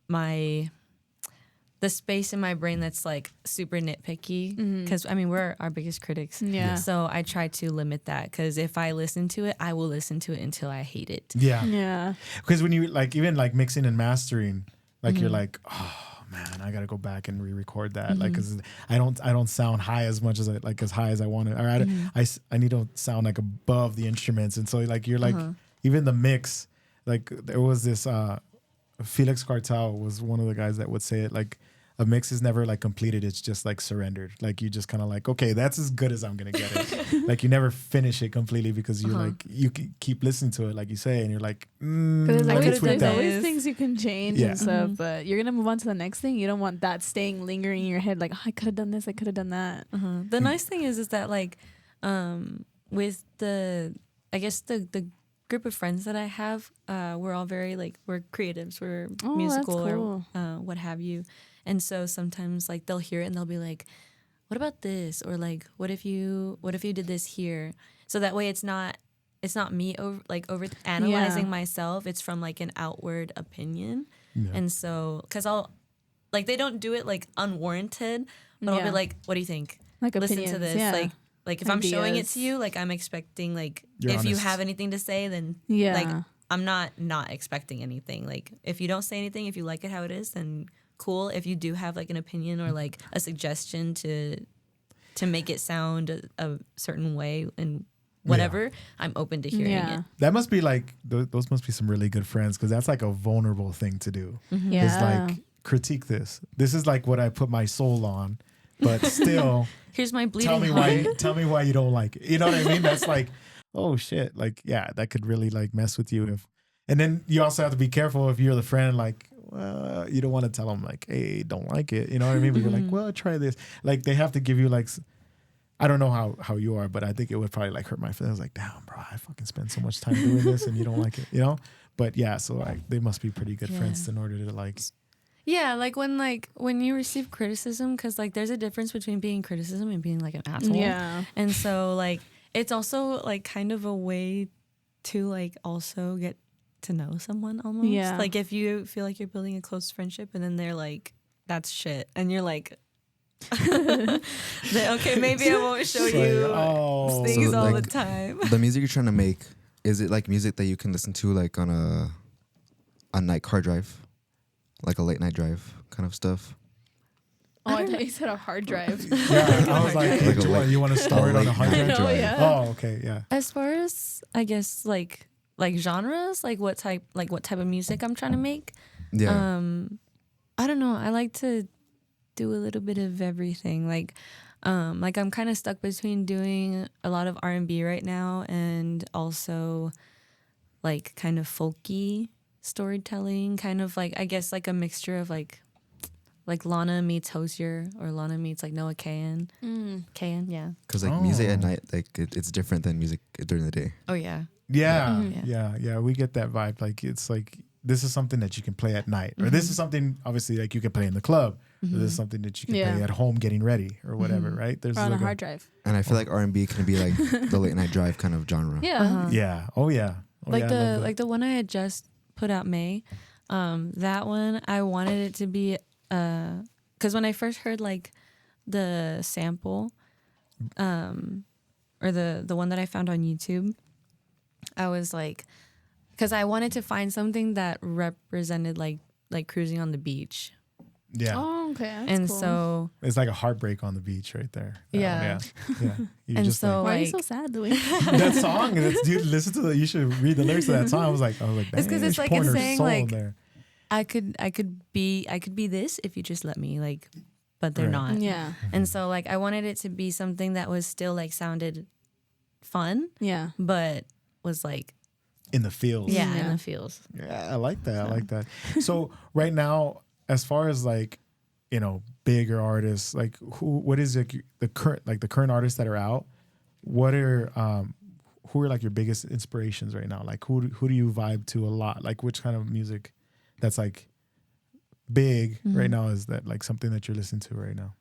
[SPEAKER 4] the space in my brain that's like super nitpicky because I mean we're our biggest critics.
[SPEAKER 3] Yeah.
[SPEAKER 4] So I try to limit that because if I listen to it, I will listen to it until I hate it.
[SPEAKER 1] Yeah.
[SPEAKER 3] Yeah.
[SPEAKER 1] Because when you like even like mixing and mastering, like you're like, oh man, I gotta go back and re-record that. Like, cause I don't sound high as much as as high as I want to. Or I need to sound like above the instruments, and so like you're like even the mix. Like there was this Felix Cartel was one of the guys that would say it like a mix is never like completed, it's just like surrendered. Like you just kind of like, okay, that's as good as I'm gonna get it. Like you never finish it completely because you're like you keep listening to it like you say, and you're like,
[SPEAKER 3] there's
[SPEAKER 1] I could tweak
[SPEAKER 3] always
[SPEAKER 1] that.
[SPEAKER 3] things you can change and stuff, but you're gonna move on to the next thing. You don't want that staying lingering in your head like, oh, I could have done this, I could have done that.
[SPEAKER 4] The nice thing is that like with the group of friends that I have, we're all very like we're creatives, we're musical
[SPEAKER 3] cool.
[SPEAKER 4] or what have you. And so sometimes like they'll hear it and they'll be like, what about this? Or like, what if you did this here? So that way it's not me over analyzing myself. It's from like an outward opinion. Yeah. And so, cause they don't do it like unwarranted, but I'll be like, what do you think?
[SPEAKER 3] Like
[SPEAKER 4] listen
[SPEAKER 3] opinions,
[SPEAKER 4] to this. Like if I'm showing it to you, like I'm expecting like
[SPEAKER 1] You're
[SPEAKER 4] if
[SPEAKER 1] honest.
[SPEAKER 4] you have anything to say, then like I'm not expecting anything. Like if you don't say anything, if you like it how it is, then cool. If you do have like an opinion or like a suggestion to make it sound a certain way and whatever, I'm open to hearing it.
[SPEAKER 1] That must be like those must be some really good friends because that's like a vulnerable thing to do.
[SPEAKER 3] Yeah.
[SPEAKER 1] It's like critique this. This is like what I put my soul on, but still.
[SPEAKER 4] Here's my bleeding
[SPEAKER 1] Tell me why you don't like it. You know what I mean? That's like, oh shit. Like, yeah, that could really like mess with you. And then you also have to be careful if you're the friend, like, well, you don't want to tell them like, hey, don't like it. You know what I mean? But you're like, well, try this. Like they have to give you like, I don't know how you are, but I think it would probably like hurt my feelings. Like, damn, bro, I fucking spend so much time doing this and you don't like it, you know? But yeah, so like they must be pretty good friends in order to like.
[SPEAKER 4] Yeah, like when you receive criticism, because like there's a difference between being criticism and being like an asshole.
[SPEAKER 3] Yeah.
[SPEAKER 4] And so like it's also like kind of a way to like also get to know someone almost.
[SPEAKER 3] Yeah.
[SPEAKER 4] Like if you feel like you're building a close friendship and then they're like, that's shit. And you're like, okay, maybe I won't show you things
[SPEAKER 5] So,
[SPEAKER 4] all
[SPEAKER 5] like,
[SPEAKER 4] the time.
[SPEAKER 5] The music you're trying to make, is it like music that you can listen to like on a night car drive? Like a late night drive kind of stuff?
[SPEAKER 3] Oh, I thought you said a hard drive.
[SPEAKER 1] Yeah, I was like,
[SPEAKER 5] Like
[SPEAKER 1] you want to store it on a hard drive?
[SPEAKER 3] know, yeah.
[SPEAKER 1] Oh, okay, yeah.
[SPEAKER 4] As far as I guess like genres, like what type of music I'm trying to make.
[SPEAKER 5] Yeah.
[SPEAKER 4] I don't know. I like to do a little bit of everything. Like I'm kind of stuck between doing a lot of R&B right now and also like kind of folky storytelling, kind of like I guess like a mixture of like Lana meets Hosier or Lana meets like Noah Kahan. Kahan, yeah.
[SPEAKER 5] Because like music at night, like it's different than music during the day.
[SPEAKER 4] Oh yeah.
[SPEAKER 1] Yeah. We get that vibe. Like it's like this is something that you can play at night, or this is something obviously like you can play in the club. Or this is something that you can play at home, getting ready or whatever. Right? There's
[SPEAKER 3] on
[SPEAKER 1] like
[SPEAKER 3] a hard drive.
[SPEAKER 5] And I feel like R&B can be like the late night drive kind of genre.
[SPEAKER 3] Yeah.
[SPEAKER 1] Yeah. Oh yeah. Oh,
[SPEAKER 4] Like
[SPEAKER 1] yeah,
[SPEAKER 4] the one I had just put out, May. That one I wanted it to be because when I first heard like the sample, or the one that I found on YouTube, I was like, because I wanted to find something that represented like cruising on the beach.
[SPEAKER 1] Yeah.
[SPEAKER 3] Oh, okay. That's
[SPEAKER 4] And
[SPEAKER 3] cool.
[SPEAKER 4] so
[SPEAKER 1] It's like a heartbreak on the beach right there.
[SPEAKER 4] Yeah.
[SPEAKER 1] Yeah. You're
[SPEAKER 4] And
[SPEAKER 1] just
[SPEAKER 4] so-
[SPEAKER 3] why are you
[SPEAKER 4] like-
[SPEAKER 3] so sad, Louis?
[SPEAKER 1] that song, dude, listen to that. You should read the lyrics to that song. I was like,
[SPEAKER 4] It's 'cause
[SPEAKER 1] dang,
[SPEAKER 4] it's
[SPEAKER 1] she's
[SPEAKER 4] like
[SPEAKER 1] pouring
[SPEAKER 4] it's
[SPEAKER 1] her
[SPEAKER 4] saying,
[SPEAKER 1] soul
[SPEAKER 4] like,
[SPEAKER 1] in there.
[SPEAKER 4] I could be this if you just let me, like, but they're not.
[SPEAKER 3] Yeah.
[SPEAKER 4] And so like I wanted it to be something that was still like sounded fun.
[SPEAKER 3] Yeah.
[SPEAKER 4] But was like
[SPEAKER 1] in the feels.
[SPEAKER 4] yeah. in the feels.
[SPEAKER 1] Yeah, I like that. I like that. So right now, as far as like, you know, bigger artists, like what is it, the current artists that are out? What are who are like your biggest inspirations right now? Like who do you vibe to a lot? Like which kind of music that's like big right now is that like something that you're listening to right now?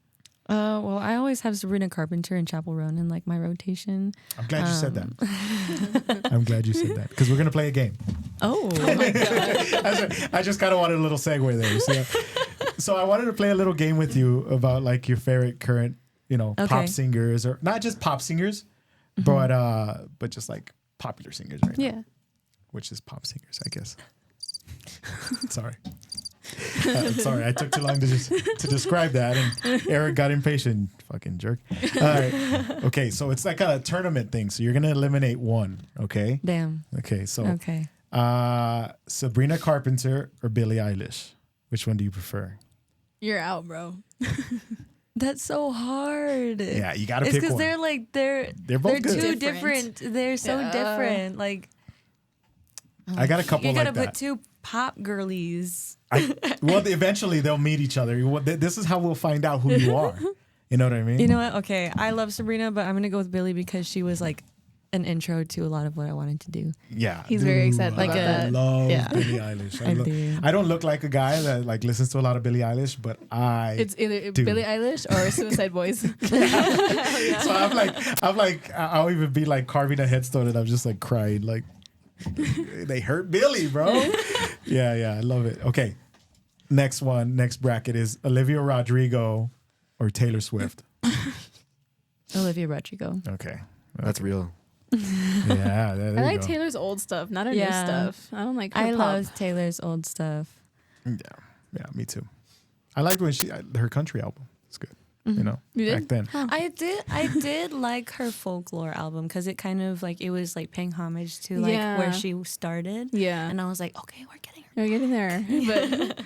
[SPEAKER 4] Well, I always have Sabrina Carpenter and Chapel Roan in like my rotation.
[SPEAKER 1] I'm glad you said that. I'm glad you said that because we're gonna play a game.
[SPEAKER 4] Oh my God.
[SPEAKER 1] I just kind of wanted a little segue there. So I wanted to play a little game with you about like your favorite current, you know, pop singers, or not just pop singers, but just like popular singers right now.
[SPEAKER 3] Yeah.
[SPEAKER 1] Which is pop singers, I guess. Sorry. Sorry, I took too long to describe that, and Eric got impatient. Fucking jerk. All right. Okay, so it's like a tournament thing. So you're gonna eliminate one. Okay.
[SPEAKER 4] Damn.
[SPEAKER 1] Okay. So.
[SPEAKER 4] Okay.
[SPEAKER 1] Sabrina Carpenter or Billie Eilish? Which one do you prefer?
[SPEAKER 3] You're out, bro.
[SPEAKER 4] That's so hard.
[SPEAKER 1] Yeah, you gotta
[SPEAKER 4] it's
[SPEAKER 1] pick one.
[SPEAKER 4] Because they're like they're
[SPEAKER 1] both good.
[SPEAKER 4] too different. They're so different. Like
[SPEAKER 1] I got a couple
[SPEAKER 4] you
[SPEAKER 1] like
[SPEAKER 4] gotta
[SPEAKER 1] that.
[SPEAKER 4] put two pop girlies.
[SPEAKER 1] Well, eventually they'll meet each other. This is how we'll find out who you are. You know what I mean?
[SPEAKER 4] You know what? Okay, I love Sabrina, but I'm gonna go with Billie because she was like an intro to a lot of what I wanted to do.
[SPEAKER 1] Yeah,
[SPEAKER 3] he's very excited. Like
[SPEAKER 1] I love Billie Eilish. I don't look like a guy that like listens to a lot of Billie Eilish, but
[SPEAKER 3] it's either
[SPEAKER 1] do.
[SPEAKER 3] Billie Eilish or Suicide Boys.
[SPEAKER 1] So I'm like I'll even be like carving a headstone and I'm just like crying like they hurt Billie, bro. Yeah, I love it. Okay, next bracket is Olivia Rodrigo or Taylor Swift.
[SPEAKER 4] Olivia Rodrigo.
[SPEAKER 1] Okay,
[SPEAKER 5] That's real.
[SPEAKER 1] Yeah, there
[SPEAKER 3] I
[SPEAKER 1] you
[SPEAKER 3] like
[SPEAKER 1] go.
[SPEAKER 3] Taylor's old stuff, not her new stuff. I don't like her
[SPEAKER 4] I
[SPEAKER 3] pop.
[SPEAKER 4] love Taylor's old stuff.
[SPEAKER 1] Yeah, me too. I liked when her country album. It's good. You know,
[SPEAKER 3] You did?
[SPEAKER 1] back then.
[SPEAKER 3] Huh.
[SPEAKER 4] I did like her folklore album because it kind of like it was like paying homage to like where she started.
[SPEAKER 3] Yeah.
[SPEAKER 4] And I was like, okay, we're getting her.
[SPEAKER 3] We're getting there. But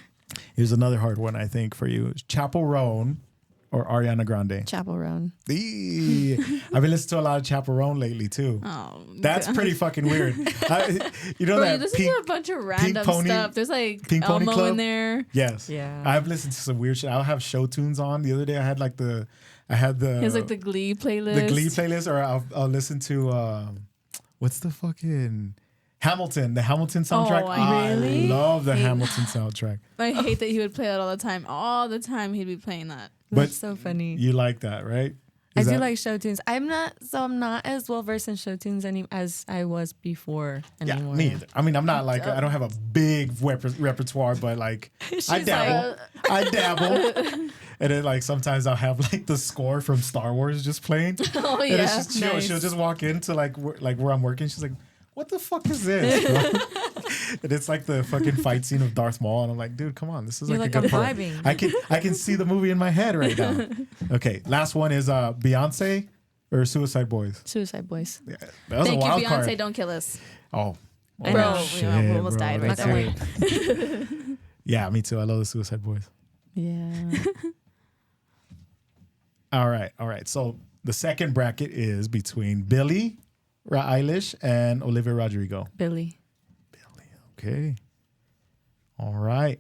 [SPEAKER 1] Here's another hard one, I think, for you. Chapel Roan or Ariana Grande?
[SPEAKER 4] Chapel Roan.
[SPEAKER 1] I've been listening to a lot of Chapel Roan lately, too.
[SPEAKER 3] oh,
[SPEAKER 1] That's pretty fucking weird. You know
[SPEAKER 3] Bro,
[SPEAKER 1] that
[SPEAKER 3] you listen
[SPEAKER 1] pink,
[SPEAKER 3] to a bunch of random
[SPEAKER 1] Pony-
[SPEAKER 3] stuff. There's like
[SPEAKER 1] Pink Pony
[SPEAKER 3] Elmo
[SPEAKER 1] Club?
[SPEAKER 3] in there.
[SPEAKER 1] Yes.
[SPEAKER 4] Yeah.
[SPEAKER 1] I've listened to some weird shit. I'll have show tunes on. The other day I had the
[SPEAKER 3] There's like the Glee playlist.
[SPEAKER 1] the Glee playlist, or I'll listen to what's the fucking Hamilton, the Hamilton soundtrack.
[SPEAKER 3] Oh, I really
[SPEAKER 1] love the
[SPEAKER 3] hate
[SPEAKER 1] Hamilton soundtrack.
[SPEAKER 3] I hate that he would play that all the time. All the time he'd be playing that.
[SPEAKER 1] But
[SPEAKER 4] That's so funny.
[SPEAKER 1] you like that, right?
[SPEAKER 4] I
[SPEAKER 1] Is
[SPEAKER 4] do
[SPEAKER 1] that-
[SPEAKER 4] like show tunes. I'm not as well versed in show tunes as I was before
[SPEAKER 1] Yeah,
[SPEAKER 4] anymore.
[SPEAKER 1] me either. I mean, I'm not like I don't have a big repertoire, but like I dabble. I dabble. And then like sometimes I'll have like the score from Star Wars just playing.
[SPEAKER 3] Oh
[SPEAKER 1] And
[SPEAKER 3] yeah.
[SPEAKER 1] it's just chill.
[SPEAKER 3] Nice.
[SPEAKER 1] She'll just walk into like where I'm working. She's like, "What the fuck is this?" bro?" And it's like the fucking fight scene of Darth Maul, and I'm like, "Dude, come on, this is
[SPEAKER 4] You're
[SPEAKER 1] like
[SPEAKER 4] like,
[SPEAKER 1] a good
[SPEAKER 4] I'm
[SPEAKER 1] part."
[SPEAKER 4] vibing.
[SPEAKER 1] I can see the movie in my head right now. Okay, last one is Beyonce or Suicide Boys.
[SPEAKER 4] Suicide Boys.
[SPEAKER 1] Yeah, that was
[SPEAKER 3] Thank
[SPEAKER 1] a
[SPEAKER 3] you,
[SPEAKER 1] wild
[SPEAKER 3] Beyonce.
[SPEAKER 1] card.
[SPEAKER 3] Don't kill us.
[SPEAKER 1] Oh,
[SPEAKER 4] I know.
[SPEAKER 3] Bro,
[SPEAKER 1] shit,
[SPEAKER 3] we almost
[SPEAKER 1] bro,
[SPEAKER 3] died. But
[SPEAKER 1] that's
[SPEAKER 3] don't
[SPEAKER 1] it.
[SPEAKER 3] worry.
[SPEAKER 1] Yeah, me too. I love the Suicide Boys.
[SPEAKER 4] Yeah.
[SPEAKER 1] All right. So the second bracket is between Billie Eilish and Olivia Rodrigo.
[SPEAKER 4] Billie.
[SPEAKER 1] Okay. All right.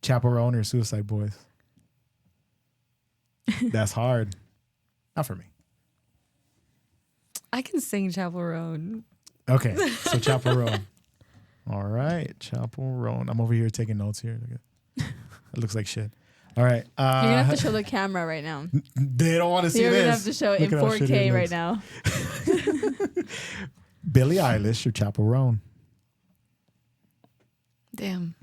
[SPEAKER 1] Chapel Roan or Suicide Boys? That's hard. Not for me.
[SPEAKER 4] I can sing Chapel Roan.
[SPEAKER 1] Okay. So Chapel Roan. All right. Chapel Roan. I'm over here taking notes here. It looks like shit. All right.
[SPEAKER 3] You're gonna have to show the camera right now.
[SPEAKER 1] They don't want to see
[SPEAKER 3] You're
[SPEAKER 1] this.
[SPEAKER 3] gonna have to show it in
[SPEAKER 1] Look at how shitty
[SPEAKER 3] 4K
[SPEAKER 1] it
[SPEAKER 3] right
[SPEAKER 1] looks.
[SPEAKER 3] now.
[SPEAKER 1] Billie Eilish or Chapel Roan?
[SPEAKER 4] Damn.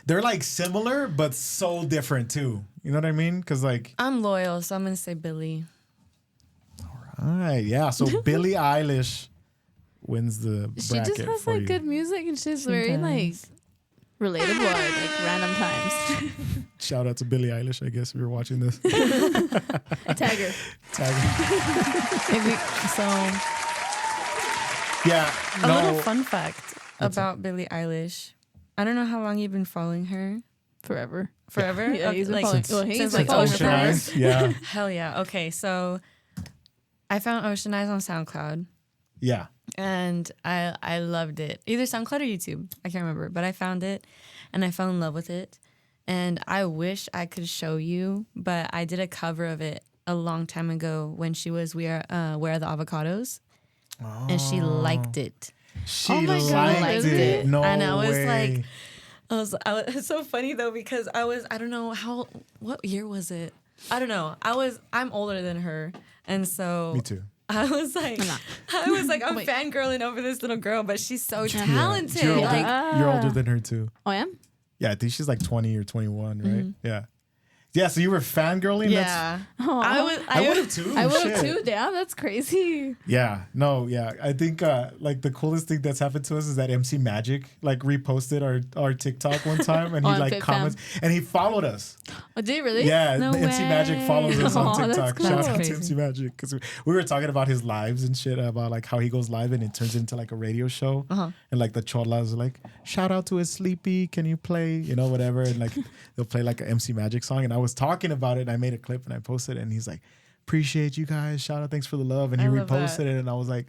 [SPEAKER 1] They're like similar, but so different too. You know what I mean? Because like,
[SPEAKER 4] I'm loyal, so I'm gonna say Billie.
[SPEAKER 1] all right, yeah. So Billie Eilish wins the bracket
[SPEAKER 3] She just has
[SPEAKER 1] for
[SPEAKER 3] like
[SPEAKER 1] you.
[SPEAKER 3] good music and she's
[SPEAKER 4] She
[SPEAKER 3] very like
[SPEAKER 4] does.
[SPEAKER 3] relatable at like random times.
[SPEAKER 1] Shout out to Billie Eilish, I guess, if you're watching this.
[SPEAKER 3] Tag her.
[SPEAKER 1] Tag her.
[SPEAKER 4] So
[SPEAKER 1] Yeah,
[SPEAKER 4] a
[SPEAKER 1] no.
[SPEAKER 4] little fun fact. about Billie Eilish. I don't know how long you've been following her.
[SPEAKER 3] Forever.
[SPEAKER 4] Forever?
[SPEAKER 3] Yeah, he's been
[SPEAKER 4] like,
[SPEAKER 3] following. Well,
[SPEAKER 4] since
[SPEAKER 3] like
[SPEAKER 4] following
[SPEAKER 3] Ocean
[SPEAKER 4] her
[SPEAKER 3] Eyes.
[SPEAKER 4] first?
[SPEAKER 1] Yeah.
[SPEAKER 4] Hell yeah. Okay, so I found Ocean Eyes on SoundCloud.
[SPEAKER 1] Yeah.
[SPEAKER 4] And I loved it. Either SoundCloud or YouTube. I can't remember. But I found it and I fell in love with it. And I wish I could show you, but I did a cover of it a long time ago when she was Where Are the Avocados?
[SPEAKER 1] Oh.
[SPEAKER 4] And she liked it.
[SPEAKER 1] She
[SPEAKER 3] my God.
[SPEAKER 1] liked it. No
[SPEAKER 4] And I was
[SPEAKER 1] way.
[SPEAKER 4] like, it's so funny though because I don't know what year was it? I don't know. I'm older than her. And so
[SPEAKER 1] Me too.
[SPEAKER 4] I was like, I'm
[SPEAKER 3] Wait.
[SPEAKER 4] fangirling over this little girl, but she's so talented.
[SPEAKER 1] You're older,
[SPEAKER 4] Like,
[SPEAKER 1] you're older than her too.
[SPEAKER 3] Oh, I am?
[SPEAKER 1] Yeah, I think she's like 20 or 21, right? Yeah. Yeah, so you were fangirling?
[SPEAKER 4] yeah.
[SPEAKER 1] I would have too.
[SPEAKER 3] I would
[SPEAKER 1] Shit.
[SPEAKER 3] have too. Damn, that's crazy.
[SPEAKER 1] Yeah, no, yeah. I think like the coolest thing that's happened to us is that MC Magic like reposted our TikTok one time and he
[SPEAKER 3] On
[SPEAKER 1] like
[SPEAKER 3] Fit
[SPEAKER 1] comments and he followed us.
[SPEAKER 3] Oh, did you really?
[SPEAKER 1] Yeah,
[SPEAKER 4] No
[SPEAKER 1] MC
[SPEAKER 4] way.
[SPEAKER 1] Magic follows us on
[SPEAKER 3] Aw, that's
[SPEAKER 1] TikTok.
[SPEAKER 3] cool.
[SPEAKER 1] Shout out
[SPEAKER 4] That's
[SPEAKER 1] to MC Magic because we were talking about his lives and shit about like how he goes live and it turns into like a radio show and like the cholas are like shout out to his Sleepy, can you play whatever and like they'll play like an MC Magic song and I was talking about it and I made a clip and I posted it and he's like appreciate you guys, shout out, thanks for the love, and he
[SPEAKER 4] I love
[SPEAKER 1] reposted
[SPEAKER 4] that.
[SPEAKER 1] it and I was like,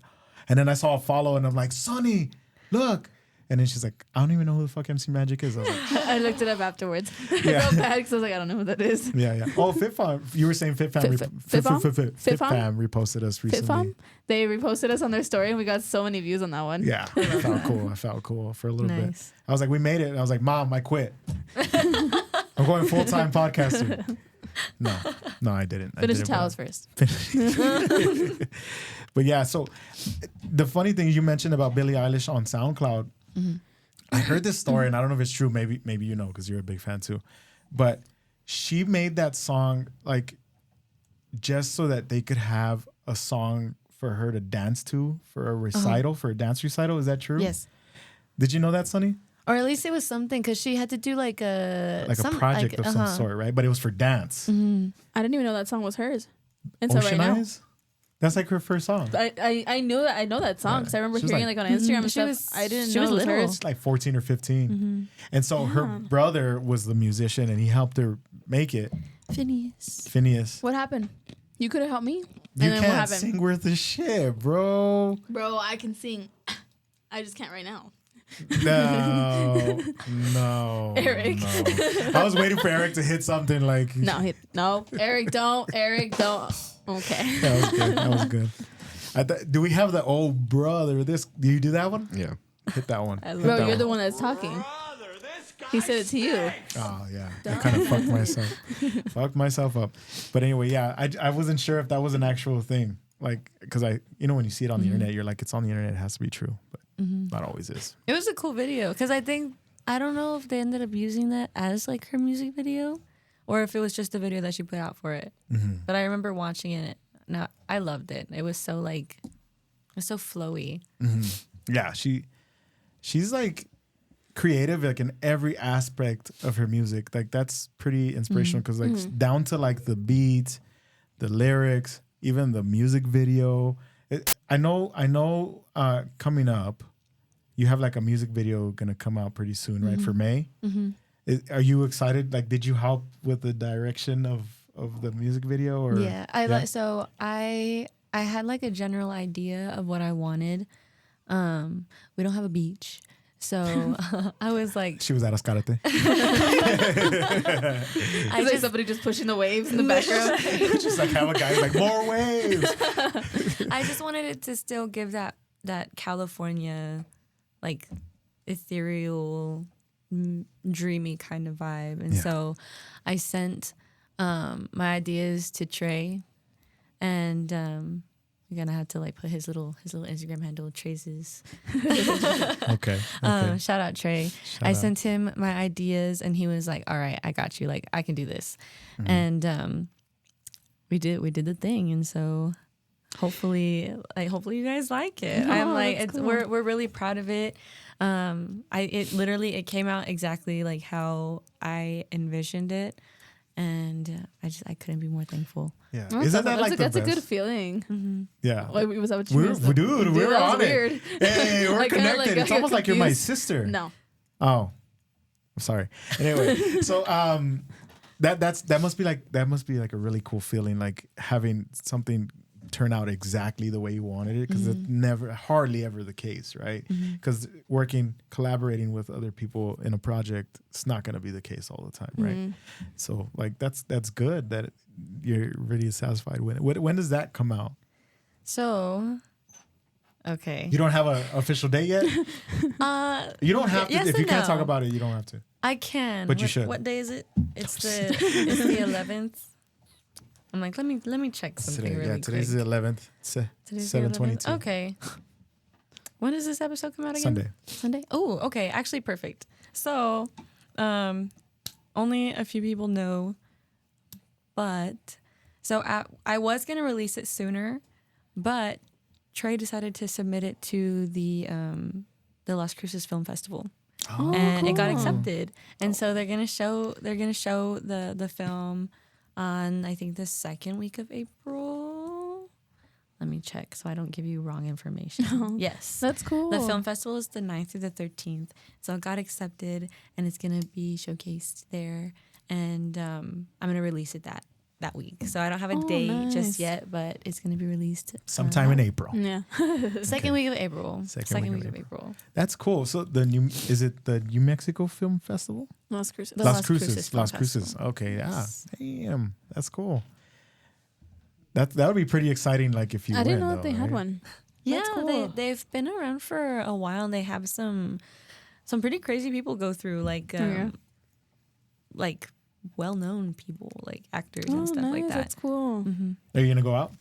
[SPEAKER 1] and then I saw a follow and I'm like, Sonny, look. And then she's like, I don't even know who the fuck MC Magic is. I was like,
[SPEAKER 3] I looked it up afterwards.
[SPEAKER 1] Yeah.
[SPEAKER 3] I felt bad because I was like, I don't know who that is.
[SPEAKER 1] yeah. Oh, FitFam. You were saying FitFam.
[SPEAKER 3] FitFam?
[SPEAKER 1] FitFam reposted us recently.
[SPEAKER 3] FitFam? They reposted us on their story and we got so many views on that one.
[SPEAKER 1] Yeah, I felt cool for a little bit.
[SPEAKER 4] Nice.
[SPEAKER 1] I was like, we made it. And I was like, Mom, I quit. I'm going full-time podcaster. No, I didn't.
[SPEAKER 3] Finish the
[SPEAKER 1] I
[SPEAKER 3] towels
[SPEAKER 1] didn't,
[SPEAKER 3] first.
[SPEAKER 1] But yeah, so the funny thing you mentioned about Billie Eilish on SoundCloud, I heard this story, and I don't know if it's true. Maybe you know because you're a big fan too. But she made that song like just so that they could have a song for her to dance to for a recital, for a dance recital. Is that true?
[SPEAKER 4] Yes.
[SPEAKER 1] Did you know that, Sonny?
[SPEAKER 4] Or at least it was something because she had to do like a
[SPEAKER 1] Project of some sort, right? But it was for dance.
[SPEAKER 3] I didn't even know that song was hers. Until
[SPEAKER 1] Ocean
[SPEAKER 3] right now.
[SPEAKER 1] Eyes? That's like her first song.
[SPEAKER 3] I know that song because I remember
[SPEAKER 1] She was
[SPEAKER 3] hearing
[SPEAKER 1] like-
[SPEAKER 3] like on Instagram and
[SPEAKER 4] She
[SPEAKER 3] stuff.
[SPEAKER 4] was-
[SPEAKER 3] I didn't
[SPEAKER 4] she
[SPEAKER 3] know
[SPEAKER 4] was
[SPEAKER 3] it was
[SPEAKER 4] little.
[SPEAKER 3] hers.
[SPEAKER 1] She's like 14 or 15. And so her brother was the musician and he helped her make it. Phineas.
[SPEAKER 3] What happened? You could have helped me.
[SPEAKER 1] You
[SPEAKER 3] and then what
[SPEAKER 1] can't
[SPEAKER 3] happened?
[SPEAKER 1] sing worth a shit, bro.
[SPEAKER 3] Bro, I can sing. I just can't right now.
[SPEAKER 1] No.
[SPEAKER 3] Eric.
[SPEAKER 1] No. I was waiting for Eric to hit something like.
[SPEAKER 3] No, Eric, don't. Eric, don't. Okay.
[SPEAKER 1] That was good. Do we have the old brother? Do you do that one?
[SPEAKER 5] Yeah.
[SPEAKER 1] Hit that one.
[SPEAKER 3] Bro, you're the one that's talking. He said it to you.
[SPEAKER 1] Oh yeah, I kind of fucked myself up. But anyway, yeah, I wasn't sure if that was an actual thing, like because when you see it on the internet, you're like, it's on the internet, it has to be true, but not always is.
[SPEAKER 4] It was a cool video because I don't know if they ended up using that as like her music video or if it was just a video that she put out for it. But I remember watching it. Now I loved it. It was so so flowy.
[SPEAKER 1] Yeah, she's like creative like in every aspect of her music. Like that's pretty inspirational because like down to like the beat, the lyrics, even the music video. I know coming up you have like a music video gonna come out pretty soon, right? For May. Are you excited? Like, did you help with the direction of the music video? Or
[SPEAKER 4] Yeah, I had like a general idea of what I wanted. We don't have a beach. So I was like,
[SPEAKER 1] She was at Ascarate.
[SPEAKER 3] I like somebody just pushing the waves in the background.
[SPEAKER 1] Just like have a guy like more waves.
[SPEAKER 4] I just wanted it to still give that California, like ethereal, dreamy kind of vibe. And so I sent my ideas to Trey, and you're gonna have to like put his little Instagram handle, Traces.
[SPEAKER 1] Okay.
[SPEAKER 4] Shout out Trey. I sent him my ideas and he was like, all right, I got you. Like I can do this. And we did the thing. And so hopefully you guys like it. I'm like,
[SPEAKER 3] cool.
[SPEAKER 4] we're really proud of it. It came out exactly like how I envisioned it. And I couldn't be more thankful.
[SPEAKER 1] Yeah.
[SPEAKER 3] Oh,
[SPEAKER 1] Isn't that like
[SPEAKER 3] that's
[SPEAKER 1] the
[SPEAKER 3] a
[SPEAKER 1] best?
[SPEAKER 3] good feeling.
[SPEAKER 1] Yeah.
[SPEAKER 3] Wait, was that what you
[SPEAKER 1] We're
[SPEAKER 3] that was
[SPEAKER 1] on
[SPEAKER 3] weird.
[SPEAKER 1] it. Hey, we're
[SPEAKER 3] I kinda,
[SPEAKER 1] connected.
[SPEAKER 3] like,
[SPEAKER 1] It's
[SPEAKER 3] got
[SPEAKER 1] almost like you're my
[SPEAKER 3] confused.
[SPEAKER 1] sister.
[SPEAKER 3] No.
[SPEAKER 1] Oh, I'm sorry. Anyway, so that must be like a really cool feeling, like having something turn out exactly the way you wanted it, because it's hardly ever the case, right? Because collaborating with other people in a project, it's not going to be the case all the time, right? So like that's good that you're really satisfied with it. When does that come out?
[SPEAKER 4] So, okay.
[SPEAKER 1] You don't have an official date yet? You don't have to.
[SPEAKER 4] yes
[SPEAKER 1] If you
[SPEAKER 4] and
[SPEAKER 1] can't talk
[SPEAKER 4] no.
[SPEAKER 1] about it, you don't have to.
[SPEAKER 4] I can.
[SPEAKER 1] But you
[SPEAKER 4] What-
[SPEAKER 1] should.
[SPEAKER 4] What day is it? It's the 11th. I'm like, let me check something really
[SPEAKER 1] today's
[SPEAKER 4] quick.
[SPEAKER 1] the 11th.
[SPEAKER 4] Today's the
[SPEAKER 1] 7/22.
[SPEAKER 4] 11th? Okay. When does this episode come out again?
[SPEAKER 1] Sunday.
[SPEAKER 4] Sunday? Oh, okay. Actually, perfect. So, only a few people know, but I was gonna release it sooner, but Trey decided to submit it to the Las Cruces Film Festival. And it got accepted. And so they're gonna show the film on, I think, the second week of April. Let me check so I don't give you wrong information. Yes.
[SPEAKER 3] That's cool.
[SPEAKER 4] The film festival is the 9th through the 13th. So it got accepted and it's gonna be showcased there. And I'm gonna release it that week. So I don't have a date
[SPEAKER 3] nice.
[SPEAKER 4] just yet, but it's gonna be released
[SPEAKER 1] Sometime in April.
[SPEAKER 3] Yeah.
[SPEAKER 4] second week of April.
[SPEAKER 1] Second week of April. That's cool. So is it the New Mexico Film Festival?
[SPEAKER 3] Las Cruces.
[SPEAKER 4] The
[SPEAKER 1] Las
[SPEAKER 4] Cruces Film
[SPEAKER 1] Cruces.
[SPEAKER 4] Festival.
[SPEAKER 1] Okay, yeah. Damn, that's cool. That would be pretty exciting. Like if you,
[SPEAKER 3] I didn't
[SPEAKER 1] win,
[SPEAKER 3] know
[SPEAKER 1] though,
[SPEAKER 3] that they had
[SPEAKER 1] right?
[SPEAKER 3] one.
[SPEAKER 4] Yeah,
[SPEAKER 3] That's cool.
[SPEAKER 4] they've been around for a while, and they have some pretty crazy people go through, like
[SPEAKER 3] Yeah.
[SPEAKER 4] like well-known people, like actors and stuff like that.
[SPEAKER 3] That's cool.
[SPEAKER 1] Are you gonna go out?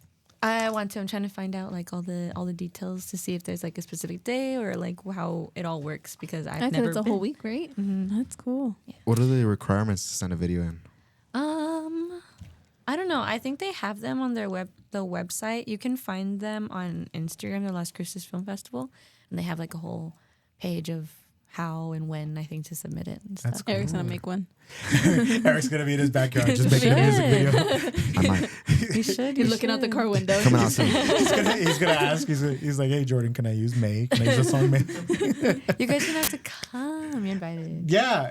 [SPEAKER 4] I want to. I'm trying to find out like all the details to see if there's like a specific day or like how it all works, because I've
[SPEAKER 3] Because
[SPEAKER 4] never
[SPEAKER 3] it's a
[SPEAKER 4] been.
[SPEAKER 3] whole week, right? That's cool.
[SPEAKER 5] What are the requirements to send a video in?
[SPEAKER 4] I don't know. I think they have them on their the website. You can find them on Instagram, the Las Cruces Film Festival, and they have like a whole page of how and when I think to submit it and stuff.
[SPEAKER 1] That's cool.
[SPEAKER 3] Eric's gonna make one.
[SPEAKER 1] Eric's gonna be in his backyard just making a music video.
[SPEAKER 5] I might.
[SPEAKER 4] You should.
[SPEAKER 3] He's looking out the car window.
[SPEAKER 5] Coming out soon.
[SPEAKER 1] He's gonna ask. He's like, "Hey Jordan, can I use May? Can I use a song May?"
[SPEAKER 4] You guys gonna have to come. You're invited.
[SPEAKER 1] Yeah,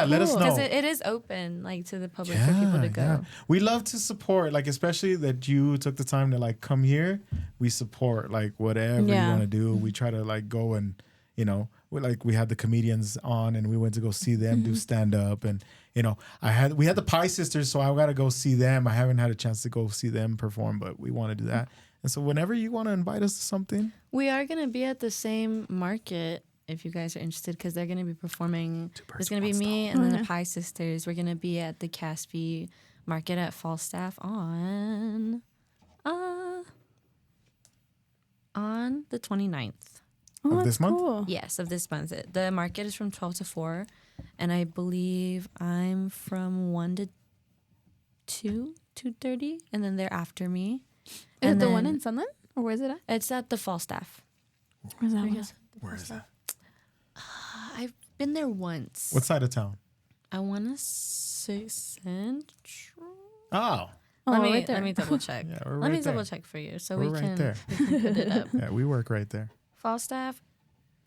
[SPEAKER 1] let us know.
[SPEAKER 4] Because it is open like to the public for people to go.
[SPEAKER 1] Yeah. We love to support, like especially that you took the time to like come here. We support like whatever you
[SPEAKER 3] Yeah.
[SPEAKER 1] want to do. We try to like go and we had the comedians on and we went to go see them do stand up, and we had the Pie Sisters, so I got to go see them. I haven't had a chance to go see them perform, but we want to do that. And so whenever you want to invite us to something,
[SPEAKER 4] We are gonna be at the same market if you guys are interested, because they're gonna be performing. It's gonna be me and then the Pie Sisters. We're gonna be at the Caspi Market at Falstaff on the 29th.
[SPEAKER 3] Oh,
[SPEAKER 1] Of this
[SPEAKER 3] that's
[SPEAKER 1] month?
[SPEAKER 3] cool.
[SPEAKER 4] Yes, of this month. The market is from 12 to 4, and I believe I'm from 1 to 2:30, and then they're after me.
[SPEAKER 3] Is
[SPEAKER 4] And
[SPEAKER 3] it the one
[SPEAKER 4] then-
[SPEAKER 3] in Sunland? Or where is it at?
[SPEAKER 4] It's at the Falstaff.
[SPEAKER 3] Where's that one?
[SPEAKER 1] where is that?
[SPEAKER 4] I've been there once.
[SPEAKER 1] What side of town?
[SPEAKER 4] I want to say Central.
[SPEAKER 1] Oh,
[SPEAKER 3] Oh, right there.
[SPEAKER 4] Let me double check.
[SPEAKER 1] Yeah, we're
[SPEAKER 4] Let me
[SPEAKER 1] right there.
[SPEAKER 4] double check for you so
[SPEAKER 1] We're
[SPEAKER 4] we
[SPEAKER 1] right
[SPEAKER 4] can
[SPEAKER 1] there.
[SPEAKER 4] put it up.
[SPEAKER 1] yeah, we work right there.
[SPEAKER 4] Falstaff.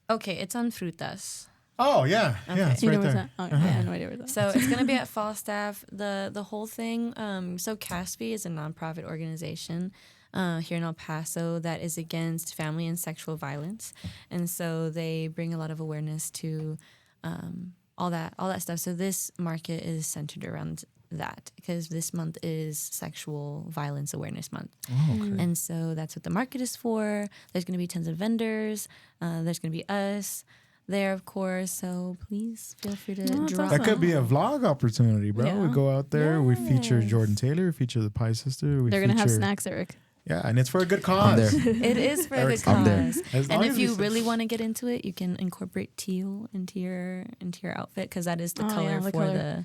[SPEAKER 4] Okay, it's on Frutas.
[SPEAKER 1] Oh yeah, yeah, it's
[SPEAKER 3] You know
[SPEAKER 1] right
[SPEAKER 3] where's
[SPEAKER 1] there.
[SPEAKER 3] that? Oh, I have no idea where that.
[SPEAKER 4] So it's gonna be at Falstaff. The whole thing. So CASPI is a nonprofit organization here in El Paso that is against family and sexual violence, and so they bring a lot of awareness to all that stuff. So this market is centered around that, because this month is Sexual Violence Awareness Month.
[SPEAKER 1] Oh, okay.
[SPEAKER 4] And so that's what the market is for. There's going to be tons of vendors. There's going to be us there, of course. So please feel free to
[SPEAKER 3] that's
[SPEAKER 4] drop.
[SPEAKER 1] That could be a vlog opportunity, bro. We
[SPEAKER 3] Yeah.
[SPEAKER 1] go out there, we feature
[SPEAKER 4] Yes.
[SPEAKER 1] JordannTaaylor, we feature the Pie Sister.
[SPEAKER 3] They're gonna have
[SPEAKER 1] feature-
[SPEAKER 3] snacks, Eric.
[SPEAKER 1] Yeah, and it's for a good cause.
[SPEAKER 5] I'm there.
[SPEAKER 4] It is for a good
[SPEAKER 5] I'm there.
[SPEAKER 4] cause.
[SPEAKER 1] As
[SPEAKER 4] And
[SPEAKER 1] long
[SPEAKER 4] if
[SPEAKER 1] as
[SPEAKER 4] you
[SPEAKER 1] we-
[SPEAKER 4] really want to get into it, you can incorporate teal into your outfit, because that is the
[SPEAKER 3] Oh,
[SPEAKER 4] color
[SPEAKER 3] yeah, the
[SPEAKER 4] for
[SPEAKER 3] color.
[SPEAKER 4] the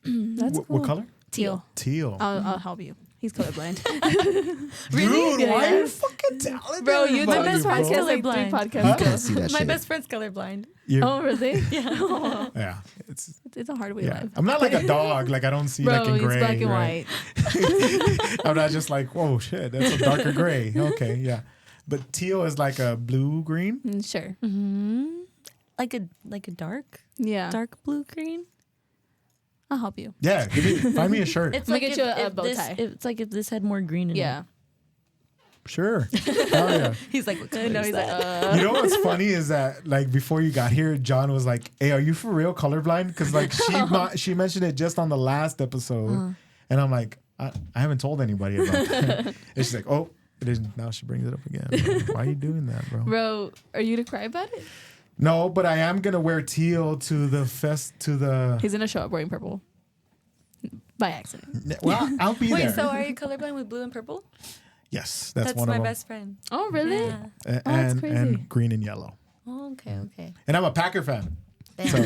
[SPEAKER 3] That's
[SPEAKER 1] What
[SPEAKER 3] cool.
[SPEAKER 1] color?
[SPEAKER 4] teal.
[SPEAKER 1] Teal.
[SPEAKER 3] I'll help you. He's colorblind.
[SPEAKER 4] Really?
[SPEAKER 1] Dude, why are you fucking talented?
[SPEAKER 3] Bro, you
[SPEAKER 4] My
[SPEAKER 3] the
[SPEAKER 4] best friend's
[SPEAKER 3] podcast like 3
[SPEAKER 4] colorblind.
[SPEAKER 3] podcasts
[SPEAKER 5] I
[SPEAKER 3] ago.
[SPEAKER 5] can't see that
[SPEAKER 4] My
[SPEAKER 5] shit.
[SPEAKER 4] best friend's colorblind.
[SPEAKER 3] Oh, really?
[SPEAKER 4] Yeah.
[SPEAKER 1] Yeah, it's
[SPEAKER 3] It's a hard way
[SPEAKER 1] yeah.
[SPEAKER 3] life.
[SPEAKER 1] I'm not like a dog. Like I don't see
[SPEAKER 3] Bro,
[SPEAKER 1] like in
[SPEAKER 3] he's
[SPEAKER 1] gray.
[SPEAKER 3] black and
[SPEAKER 1] right?
[SPEAKER 3] white.
[SPEAKER 1] I'm not just like, whoa, shit, that's a darker gray. Okay, yeah. But teal is like a blue green.
[SPEAKER 3] Sure.
[SPEAKER 4] Like a dark
[SPEAKER 3] Yeah.
[SPEAKER 4] dark blue green.
[SPEAKER 3] I'll help you.
[SPEAKER 1] Yeah, find me a shirt.
[SPEAKER 4] It's
[SPEAKER 3] I'm
[SPEAKER 4] like
[SPEAKER 3] gonna
[SPEAKER 4] if,
[SPEAKER 3] get you a
[SPEAKER 4] if
[SPEAKER 3] bow
[SPEAKER 4] this,
[SPEAKER 3] tie.
[SPEAKER 4] It's like if this had more green in
[SPEAKER 3] Yeah.
[SPEAKER 4] it.
[SPEAKER 1] Sure. Hell yeah.
[SPEAKER 4] He's like, what color
[SPEAKER 3] No,
[SPEAKER 4] is
[SPEAKER 3] he's
[SPEAKER 4] that?
[SPEAKER 3] like,
[SPEAKER 1] You know what's funny is that like before you got here, John was like, "Hey, are you for real colorblind?" Because like she mentioned it just on the last episode, and I'm like, I haven't told anybody about that. And she's like, "Oh, it is." Now she brings it up again. I'm like, why are you doing that, bro?
[SPEAKER 3] Bro, are you to cry about it?
[SPEAKER 1] No, but I am gonna wear teal to the fest to the.
[SPEAKER 3] He's gonna show up wearing purple. By accident.
[SPEAKER 1] Well, I'll be
[SPEAKER 4] Wait,
[SPEAKER 1] there.
[SPEAKER 4] so are you colorblind with blue and purple?
[SPEAKER 1] Yes, that's one
[SPEAKER 4] my
[SPEAKER 1] of them.
[SPEAKER 4] best friend.
[SPEAKER 3] Oh, really?
[SPEAKER 4] Yeah.
[SPEAKER 3] that's crazy.
[SPEAKER 1] And green and yellow.
[SPEAKER 4] Oh, okay.
[SPEAKER 1] And I'm a Packer fan,
[SPEAKER 4] Damn.
[SPEAKER 1] so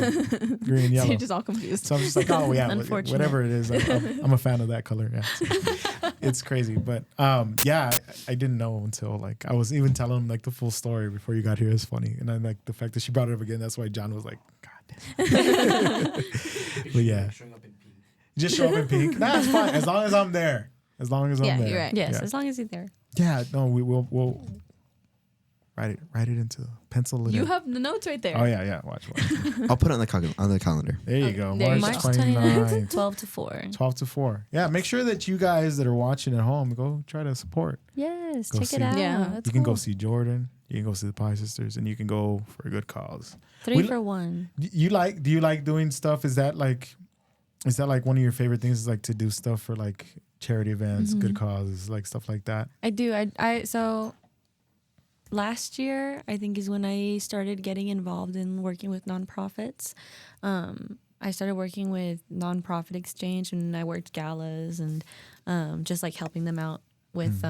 [SPEAKER 1] green and
[SPEAKER 3] So
[SPEAKER 1] yellow.
[SPEAKER 3] you're just all confused.
[SPEAKER 1] So I'm just like, oh yeah,
[SPEAKER 4] Unfortunate.
[SPEAKER 1] whatever it is, I'm a fan of that color. Yeah, so it's crazy, but yeah, I didn't know until like I was even telling him like the full story before you got here is funny, and then like the fact that she brought it up again, that's why John was like, God damn. But yeah, just show up in pink. Nah, it's fine as long as I'm there. As long as I'm
[SPEAKER 3] Yeah,
[SPEAKER 1] there.
[SPEAKER 3] you're right.
[SPEAKER 4] Yes,
[SPEAKER 1] Yeah.
[SPEAKER 4] as long as he's there.
[SPEAKER 1] Yeah, no, we'll write it into pencil. It
[SPEAKER 3] You
[SPEAKER 1] in.
[SPEAKER 3] have the notes right there.
[SPEAKER 1] Oh yeah, watch.
[SPEAKER 5] I'll put it on the calendar.
[SPEAKER 1] There you go.
[SPEAKER 3] There you
[SPEAKER 1] March
[SPEAKER 3] go.
[SPEAKER 4] March
[SPEAKER 1] 29th.
[SPEAKER 4] 29th, 12 to 4.
[SPEAKER 1] 12 to 4. Yeah, make sure that you guys that are watching at home go try to support.
[SPEAKER 4] Yes,
[SPEAKER 1] Go
[SPEAKER 4] check
[SPEAKER 1] see.
[SPEAKER 4] it out.
[SPEAKER 3] Yeah, that's
[SPEAKER 1] You can go
[SPEAKER 3] cool.
[SPEAKER 1] see Jordan. You can go see the Pie Sisters, and you can go for a good cause.
[SPEAKER 4] 3
[SPEAKER 1] We-
[SPEAKER 4] for 1.
[SPEAKER 1] Do you like doing stuff? Is that like one of your favorite things? Is like to do stuff for like charity events, good causes, like stuff like that.
[SPEAKER 4] I do. So last year, I think is when I started getting involved in working with nonprofits. I started working with Nonprofit Exchange, and I worked galas and just like helping them out with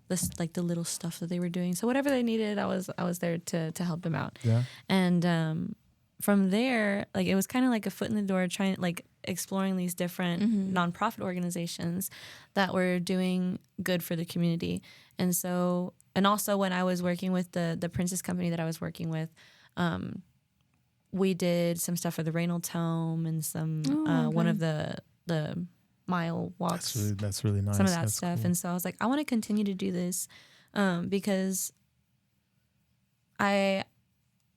[SPEAKER 4] this like the little stuff that they were doing. So whatever they needed, I was there to help them out.
[SPEAKER 1] Yeah.
[SPEAKER 4] And from there, like it was kind of like a foot in the door, trying like exploring these different nonprofit organizations that were doing good for the community. And so, and also when I was working with the Princess company that I was working with, we did some stuff for the Reynolds Home and some one of the mile walks.
[SPEAKER 1] That's really nice.
[SPEAKER 4] Some of that
[SPEAKER 1] That's
[SPEAKER 4] stuff.
[SPEAKER 1] cool.
[SPEAKER 4] And so I was like, I want to continue to do this because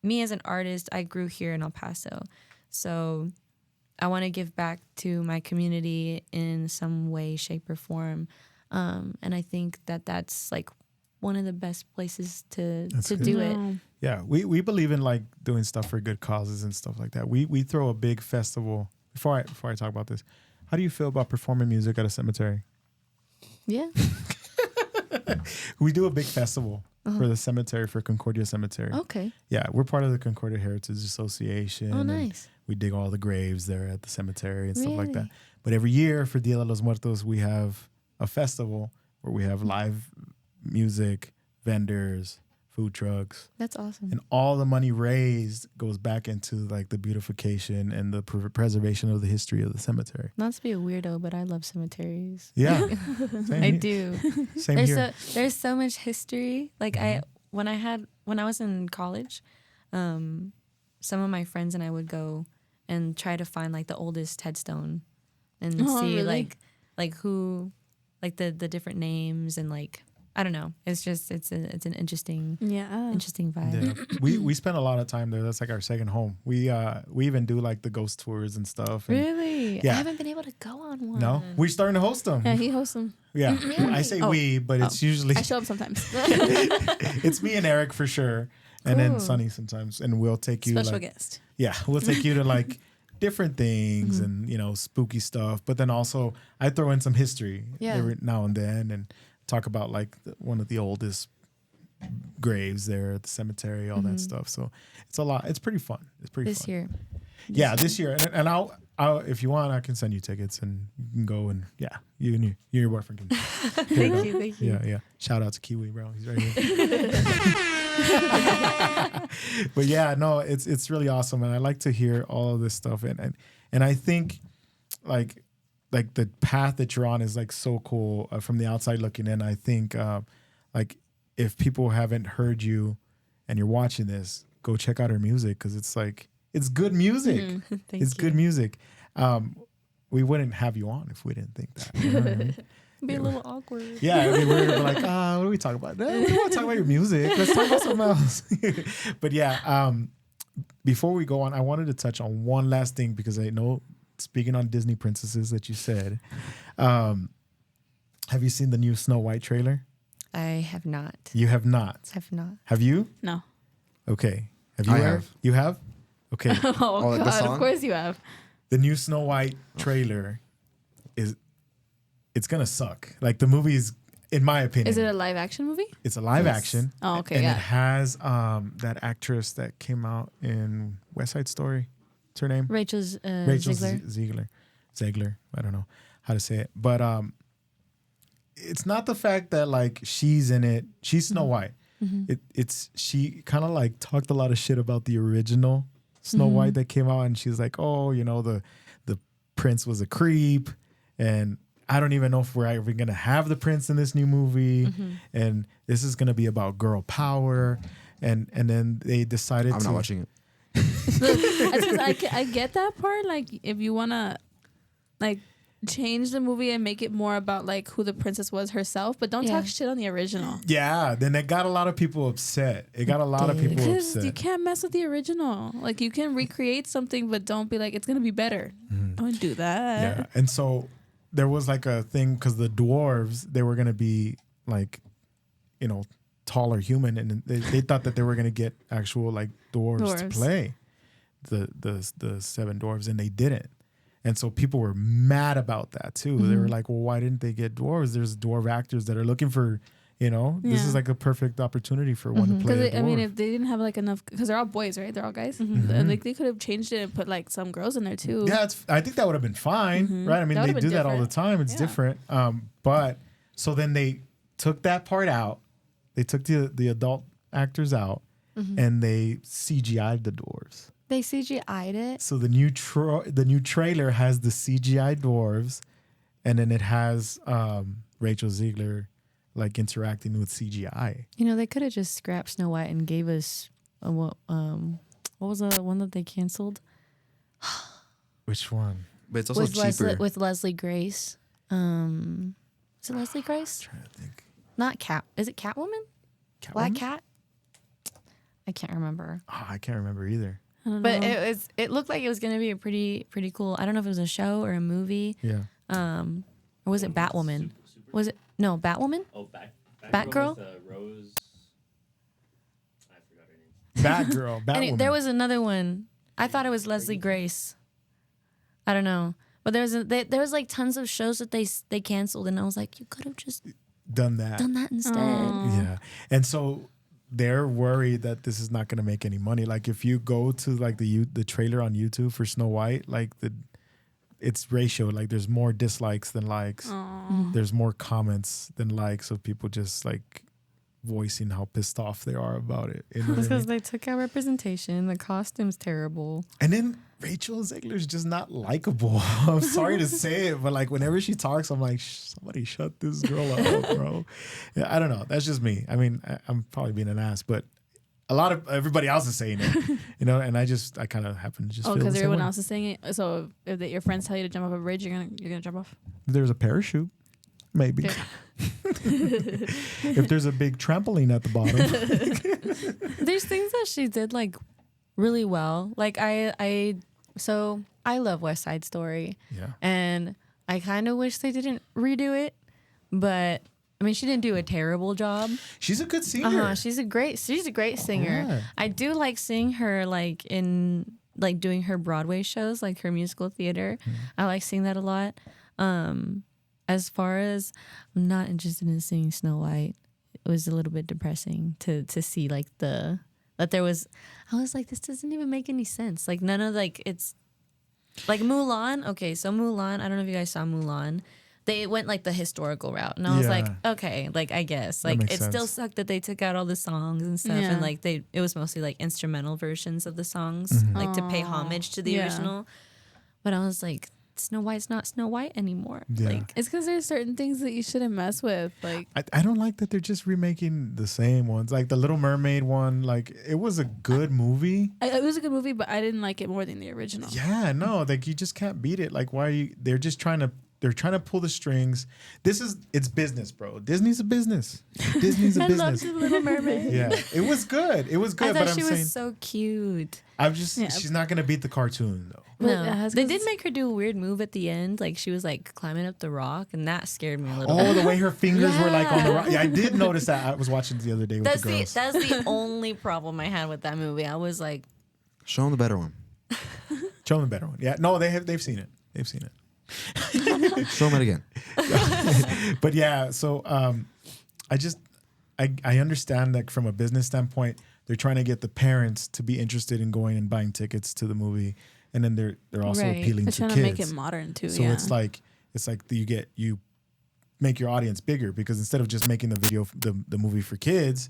[SPEAKER 4] me as an artist, I grew here in El Paso. So I want to give back to my community in some way, shape, or form. And I think that that's like one of the best places to
[SPEAKER 1] good.
[SPEAKER 4] do it.
[SPEAKER 1] Yeah, we believe in like doing stuff for good causes and stuff like that. We throw a big festival. Before I talk about this, how do you feel about performing music at a cemetery?
[SPEAKER 3] Yeah.
[SPEAKER 1] We do a big festival for the cemetery, for Concordia Cemetery.
[SPEAKER 3] Okay.
[SPEAKER 1] Yeah, we're part of the Concordia Heritage Association.
[SPEAKER 4] Oh,
[SPEAKER 1] and
[SPEAKER 4] nice.
[SPEAKER 1] We dig all the graves there at the cemetery and stuff like that.
[SPEAKER 4] Really?
[SPEAKER 1] But every year for Dia de los Muertos, we have a festival where we have live music, vendors, food trucks,
[SPEAKER 4] That's awesome.
[SPEAKER 1] and all the money raised goes back into like the beautification and the preservation of the history of the cemetery.
[SPEAKER 4] Not to be a weirdo, but I love cemeteries.
[SPEAKER 1] Yeah, same
[SPEAKER 4] I
[SPEAKER 1] here.
[SPEAKER 4] do.
[SPEAKER 1] Same here.
[SPEAKER 4] There's so much history. Like when I was in college, some of my friends and I would go and try to find like the oldest headstone and
[SPEAKER 3] Oh,
[SPEAKER 4] see
[SPEAKER 3] really?
[SPEAKER 4] like who, like the different names and like I don't know. It's just it's an interesting
[SPEAKER 3] Yeah.
[SPEAKER 4] interesting vibe.
[SPEAKER 1] Yeah. we spend a lot of time there. That's like our second home. We even do like the ghost tours and stuff. And
[SPEAKER 4] Really?
[SPEAKER 1] Yeah.
[SPEAKER 4] I haven't been able to go on one.
[SPEAKER 1] No, we're starting to host them.
[SPEAKER 3] Yeah, he hosts them.
[SPEAKER 1] Yeah,
[SPEAKER 4] Really?
[SPEAKER 1] I say
[SPEAKER 3] Oh.
[SPEAKER 1] we, but it's usually
[SPEAKER 3] I show up sometimes.
[SPEAKER 1] it's me and Eric for sure, and then
[SPEAKER 4] Cool.
[SPEAKER 1] Sunny sometimes, and we'll take you
[SPEAKER 3] Special
[SPEAKER 1] like
[SPEAKER 3] guest.
[SPEAKER 1] yeah, we'll take you to like different things and spooky stuff. But then also I throw in some history every now and then and talk about like one of the oldest graves there at the cemetery, all that stuff. So it's a lot. It's pretty fun. It's pretty
[SPEAKER 4] This
[SPEAKER 1] fun.
[SPEAKER 4] year.
[SPEAKER 1] Yeah, this year, and I'll if you want, I can send you tickets and you can go and you and your boyfriend can.
[SPEAKER 4] Thank you. Thank you.
[SPEAKER 1] Yeah. Shout out to Kiwi, bro. He's right here. But yeah, no, it's really awesome, and I like to hear all of this stuff, and I think like like the path that you're on is like so cool from the outside looking in. I think like if people haven't heard you and you're watching this, go check out her music because it's like it's good music. It's good music. We wouldn't have you on if we didn't think that. You know what I mean?
[SPEAKER 4] Be a little awkward.
[SPEAKER 1] Yeah, I mean, we're like, what are we talking about? No, we don't want to talk about your music. Let's talk about something else. But yeah, before we go on, I wanted to touch on one last thing because I know, speaking on Disney princesses that you said, have you seen the new Snow White trailer?
[SPEAKER 4] I have not.
[SPEAKER 1] You have not?
[SPEAKER 4] Have not.
[SPEAKER 1] Have you?
[SPEAKER 3] No.
[SPEAKER 1] Okay. Have you?
[SPEAKER 5] I have.
[SPEAKER 1] You have? Okay.
[SPEAKER 3] Oh,
[SPEAKER 5] like the
[SPEAKER 3] God,
[SPEAKER 5] song?
[SPEAKER 3] of course you have.
[SPEAKER 1] The new Snow White trailer it's gonna suck. Like the movie's, in my opinion,
[SPEAKER 3] Is it a live action movie?
[SPEAKER 1] it's a live action.
[SPEAKER 3] Oh, okay,
[SPEAKER 1] And
[SPEAKER 3] yeah.
[SPEAKER 1] it has that actress that came out in West Side Story. What's her name?
[SPEAKER 4] Rachel
[SPEAKER 1] Ziegler. Ziegler. I don't know how to say it, but it's not the fact that like she's in it. She's Snow White. It's she kind of like talked a lot of shit about the original Snow White that came out, and she's like, oh, you know, the prince was a creep, and I don't even know if we're ever gonna have the prince in this new movie, and this is gonna be about girl power, and then they decided
[SPEAKER 5] I'm not watching it.
[SPEAKER 3] I get that part. Like, if you wanna, like, change the movie and make it more about like who the princess was herself, but don't talk shit on the original.
[SPEAKER 1] Yeah, then it got a lot of people upset. It got a lot of people
[SPEAKER 3] Because
[SPEAKER 1] upset.
[SPEAKER 3] you can't mess with the original. Like, you can recreate something, but don't be like it's gonna be better. Don't do that.
[SPEAKER 1] Yeah, and so there was like a thing because the dwarves, they were gonna be like, you know, taller human, and they thought that they were gonna get actual like dwarves to play the seven dwarves, and they didn't. And so people were mad about that too. They were like, well, why didn't they get dwarves? There's dwarf actors that are looking for, you know, this is like a perfect opportunity for one to play a dwarf.
[SPEAKER 3] I mean, if they didn't have like enough, because they're all boys, right? They're all guys. And like they could have changed it and put like some girls in there too.
[SPEAKER 1] Yeah, I think that would have been fine, right? I mean, they do that all the time. It's different. But so then they took that part out. They took the adult actors out, and they CGI'd the dwarves.
[SPEAKER 4] They CGI'd it.
[SPEAKER 1] So the new trailer has the CGI dwarves, and then it has Rachel Ziegler like interacting with CGI.
[SPEAKER 4] You know, they could have just scrapped Snow White and gave us what was the one that they canceled?
[SPEAKER 1] Which one?
[SPEAKER 5] But it's also cheaper.
[SPEAKER 4] With Leslie Grace. Is it Leslie Grace?
[SPEAKER 1] I'm trying to think.
[SPEAKER 4] Not Cat. Is it Catwoman?
[SPEAKER 1] Catwoman?
[SPEAKER 4] Black Cat? I can't remember.
[SPEAKER 1] Oh, I can't remember either.
[SPEAKER 4] But it looked like it was gonna be a pretty cool. I don't know if it was a show or a movie.
[SPEAKER 1] Yeah.
[SPEAKER 4] Or was it Batwoman? Was it Batwoman?
[SPEAKER 6] Oh,
[SPEAKER 4] Batgirl?
[SPEAKER 6] With, Rose. I forgot her name.
[SPEAKER 1] Batgirl. Batwoman.
[SPEAKER 4] And there was another one. I thought it was Leslie Grace. I don't know, but there was like tons of shows that they canceled, and I was like, you could have just
[SPEAKER 1] done that
[SPEAKER 4] instead.
[SPEAKER 1] Yeah. And so they're worried that this is not going to make any money. Like if you go to like the trailer on YouTube for Snow White, like it's ratio. Like there's more dislikes than likes. There's more comments than likes of people just like voicing how pissed off they are about it. You know what I
[SPEAKER 4] Because
[SPEAKER 1] mean?
[SPEAKER 4] they took out representation. The costume's terrible.
[SPEAKER 1] And then Rachel Ziegler's just not likable. I'm sorry to say it, but like whenever she talks, I'm like, somebody shut this girl up, bro. Yeah, I don't know. That's just me. I mean, I'm probably being an ass, but a lot of everybody else is saying it, you know. And I kind of happen to just.
[SPEAKER 3] Oh,
[SPEAKER 1] because
[SPEAKER 3] everyone else is saying it. So if your friends tell you to jump off a bridge, you're gonna jump off.
[SPEAKER 1] There's a parachute, maybe. If there's a big trampoline at the bottom.
[SPEAKER 4] There's things that she did like really well. Like I love West Side Story.
[SPEAKER 1] Yeah.
[SPEAKER 4] And I kind of wish they didn't redo it, but I mean, she didn't do a terrible job.
[SPEAKER 1] She's a good singer.
[SPEAKER 4] She's a great singer.
[SPEAKER 1] Yeah.
[SPEAKER 4] I do like seeing her like in like doing her Broadway shows, like her musical theater. I like seeing that a lot. As far as I'm not interested in seeing Snow White, it was a little bit depressing to see like I was like, this doesn't even make any sense. Like none of like it's like Mulan. Okay, so Mulan, I don't know if you guys saw Mulan. They went like the historical route, and I was like, okay, like I guess like it still sucked that they took out all the songs and stuff, and like it was mostly like instrumental versions of the songs, like to pay homage to the original. But I was like, Snow White's not Snow White anymore.
[SPEAKER 1] Yeah.
[SPEAKER 4] Like,
[SPEAKER 3] It's because there's certain things that you shouldn't mess with. Like,
[SPEAKER 1] I don't like that they're just remaking the same ones. Like the Little Mermaid one, like it was a good movie.
[SPEAKER 3] it was a good movie, but I didn't like it more than the original.
[SPEAKER 1] Yeah, no, like you just can't beat it. Like why are you? They're trying to pull the strings. It's business, bro. Disney's a business. Disney's a
[SPEAKER 3] I loved
[SPEAKER 1] business.
[SPEAKER 3] the Little Mermaid.
[SPEAKER 1] Yeah, it was good. It was good.
[SPEAKER 4] I
[SPEAKER 1] But
[SPEAKER 4] thought
[SPEAKER 1] I'm
[SPEAKER 4] she
[SPEAKER 1] saying,
[SPEAKER 4] was so cute.
[SPEAKER 1] she's not gonna beat the cartoon though.
[SPEAKER 3] But
[SPEAKER 4] No.
[SPEAKER 3] that's
[SPEAKER 4] They
[SPEAKER 3] 'cause-
[SPEAKER 4] did make her do a weird move at the end. Like she was like climbing up the rock, and that scared me a little
[SPEAKER 1] Oh,
[SPEAKER 4] bit.
[SPEAKER 1] the way her fingers were like on the
[SPEAKER 4] Yeah.
[SPEAKER 1] rock. Yeah, I did notice that. I was watching it the other day with
[SPEAKER 4] That's
[SPEAKER 1] the girls.
[SPEAKER 4] that's the only problem I had with that movie. I was like,
[SPEAKER 5] Show them the better one.
[SPEAKER 1] Show them the better one. Yeah, no, they've seen it. They've seen it.
[SPEAKER 5] Show them it again.
[SPEAKER 1] But yeah, so I understand that from a business standpoint, they're trying to get the parents to be interested in going and buying tickets to the movie, and then they're also
[SPEAKER 4] Right.
[SPEAKER 1] appealing
[SPEAKER 3] They're
[SPEAKER 1] to
[SPEAKER 3] trying
[SPEAKER 1] kids.
[SPEAKER 3] to make it modern too.
[SPEAKER 1] So
[SPEAKER 3] yeah.
[SPEAKER 1] it's like you make your audience bigger because instead of just making the video the movie for kids,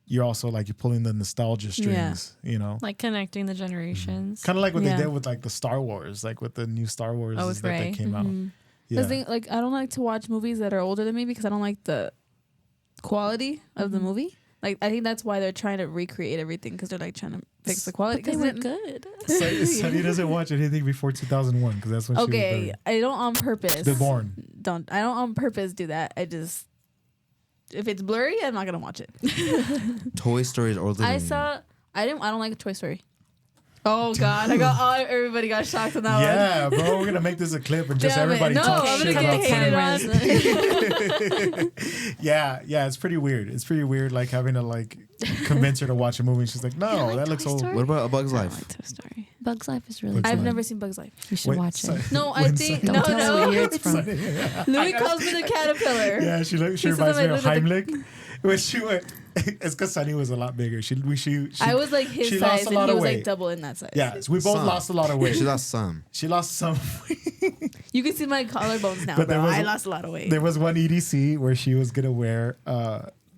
[SPEAKER 1] you're also like you're pulling the nostalgia strings, you know.
[SPEAKER 4] like connecting the generations.
[SPEAKER 1] Kind of like what
[SPEAKER 3] Yeah.
[SPEAKER 1] they did with like the Star Wars, like with the new Star Wars
[SPEAKER 4] Oh, with
[SPEAKER 1] that
[SPEAKER 4] Rey.
[SPEAKER 1] came out.
[SPEAKER 3] The
[SPEAKER 1] Yeah.
[SPEAKER 3] thing, like, I don't like to watch movies that are older than me because I don't like the quality of the movie. Like, I think that's why they're trying to recreate everything because they're like trying to fix the quality.
[SPEAKER 4] But they
[SPEAKER 3] 'cause
[SPEAKER 4] were
[SPEAKER 3] then-
[SPEAKER 4] good.
[SPEAKER 1] Sunny doesn't watch anything before 2001 because that's when she was
[SPEAKER 3] Okay,
[SPEAKER 1] born.
[SPEAKER 3] I don't on purpose.
[SPEAKER 1] The Born.
[SPEAKER 3] I don't on purpose do that. I just, if it's blurry, I'm not gonna watch it.
[SPEAKER 5] Toy Story is older
[SPEAKER 3] I
[SPEAKER 5] than
[SPEAKER 3] don't like Toy Story. Oh God, everybody got shocked on that one.
[SPEAKER 1] Yeah, bro, we're gonna make this a clip and just
[SPEAKER 3] Damn it.
[SPEAKER 1] everybody
[SPEAKER 3] No,
[SPEAKER 1] talk
[SPEAKER 3] I'm
[SPEAKER 1] shit
[SPEAKER 3] gonna
[SPEAKER 1] about
[SPEAKER 3] get hated on.
[SPEAKER 1] Yeah, it's pretty weird. It's pretty weird, like having to like convince her to watch a movie. And she's like, no,
[SPEAKER 4] like
[SPEAKER 1] that looks
[SPEAKER 4] Toy
[SPEAKER 1] old.
[SPEAKER 4] Story?
[SPEAKER 5] What about A Bug's
[SPEAKER 3] I don't
[SPEAKER 5] Life?
[SPEAKER 3] like Toy Story.
[SPEAKER 4] Bugs Life is really
[SPEAKER 1] Bugs
[SPEAKER 4] good.
[SPEAKER 3] I've
[SPEAKER 1] Life.
[SPEAKER 3] never seen Bugs Life.
[SPEAKER 4] You should
[SPEAKER 1] Wait,
[SPEAKER 4] watch
[SPEAKER 1] sorry.
[SPEAKER 4] it.
[SPEAKER 3] No, I
[SPEAKER 1] When
[SPEAKER 3] think
[SPEAKER 1] Sunny-
[SPEAKER 3] no,
[SPEAKER 4] Don't tell us where it's from.
[SPEAKER 3] Louis calls me the caterpillar.
[SPEAKER 1] Yeah, she
[SPEAKER 3] says
[SPEAKER 1] reminds me
[SPEAKER 3] I'm
[SPEAKER 1] of
[SPEAKER 3] like,
[SPEAKER 1] Heimlich. When she went, it's because Sunny was a lot bigger. She
[SPEAKER 3] I was like his
[SPEAKER 1] she
[SPEAKER 3] size,
[SPEAKER 1] lost a
[SPEAKER 3] and
[SPEAKER 1] lot
[SPEAKER 3] he
[SPEAKER 1] of
[SPEAKER 3] was
[SPEAKER 1] weight.
[SPEAKER 3] like double in that size.
[SPEAKER 1] Yeah, so we both
[SPEAKER 5] Some.
[SPEAKER 1] lost a lot of weight.
[SPEAKER 5] She lost some.
[SPEAKER 1] She lost some.
[SPEAKER 3] You can see my collarbones now,
[SPEAKER 1] But there
[SPEAKER 3] bro.
[SPEAKER 1] was
[SPEAKER 3] I
[SPEAKER 1] a-
[SPEAKER 3] lost a lot of weight.
[SPEAKER 1] There was one EDC where she was gonna wear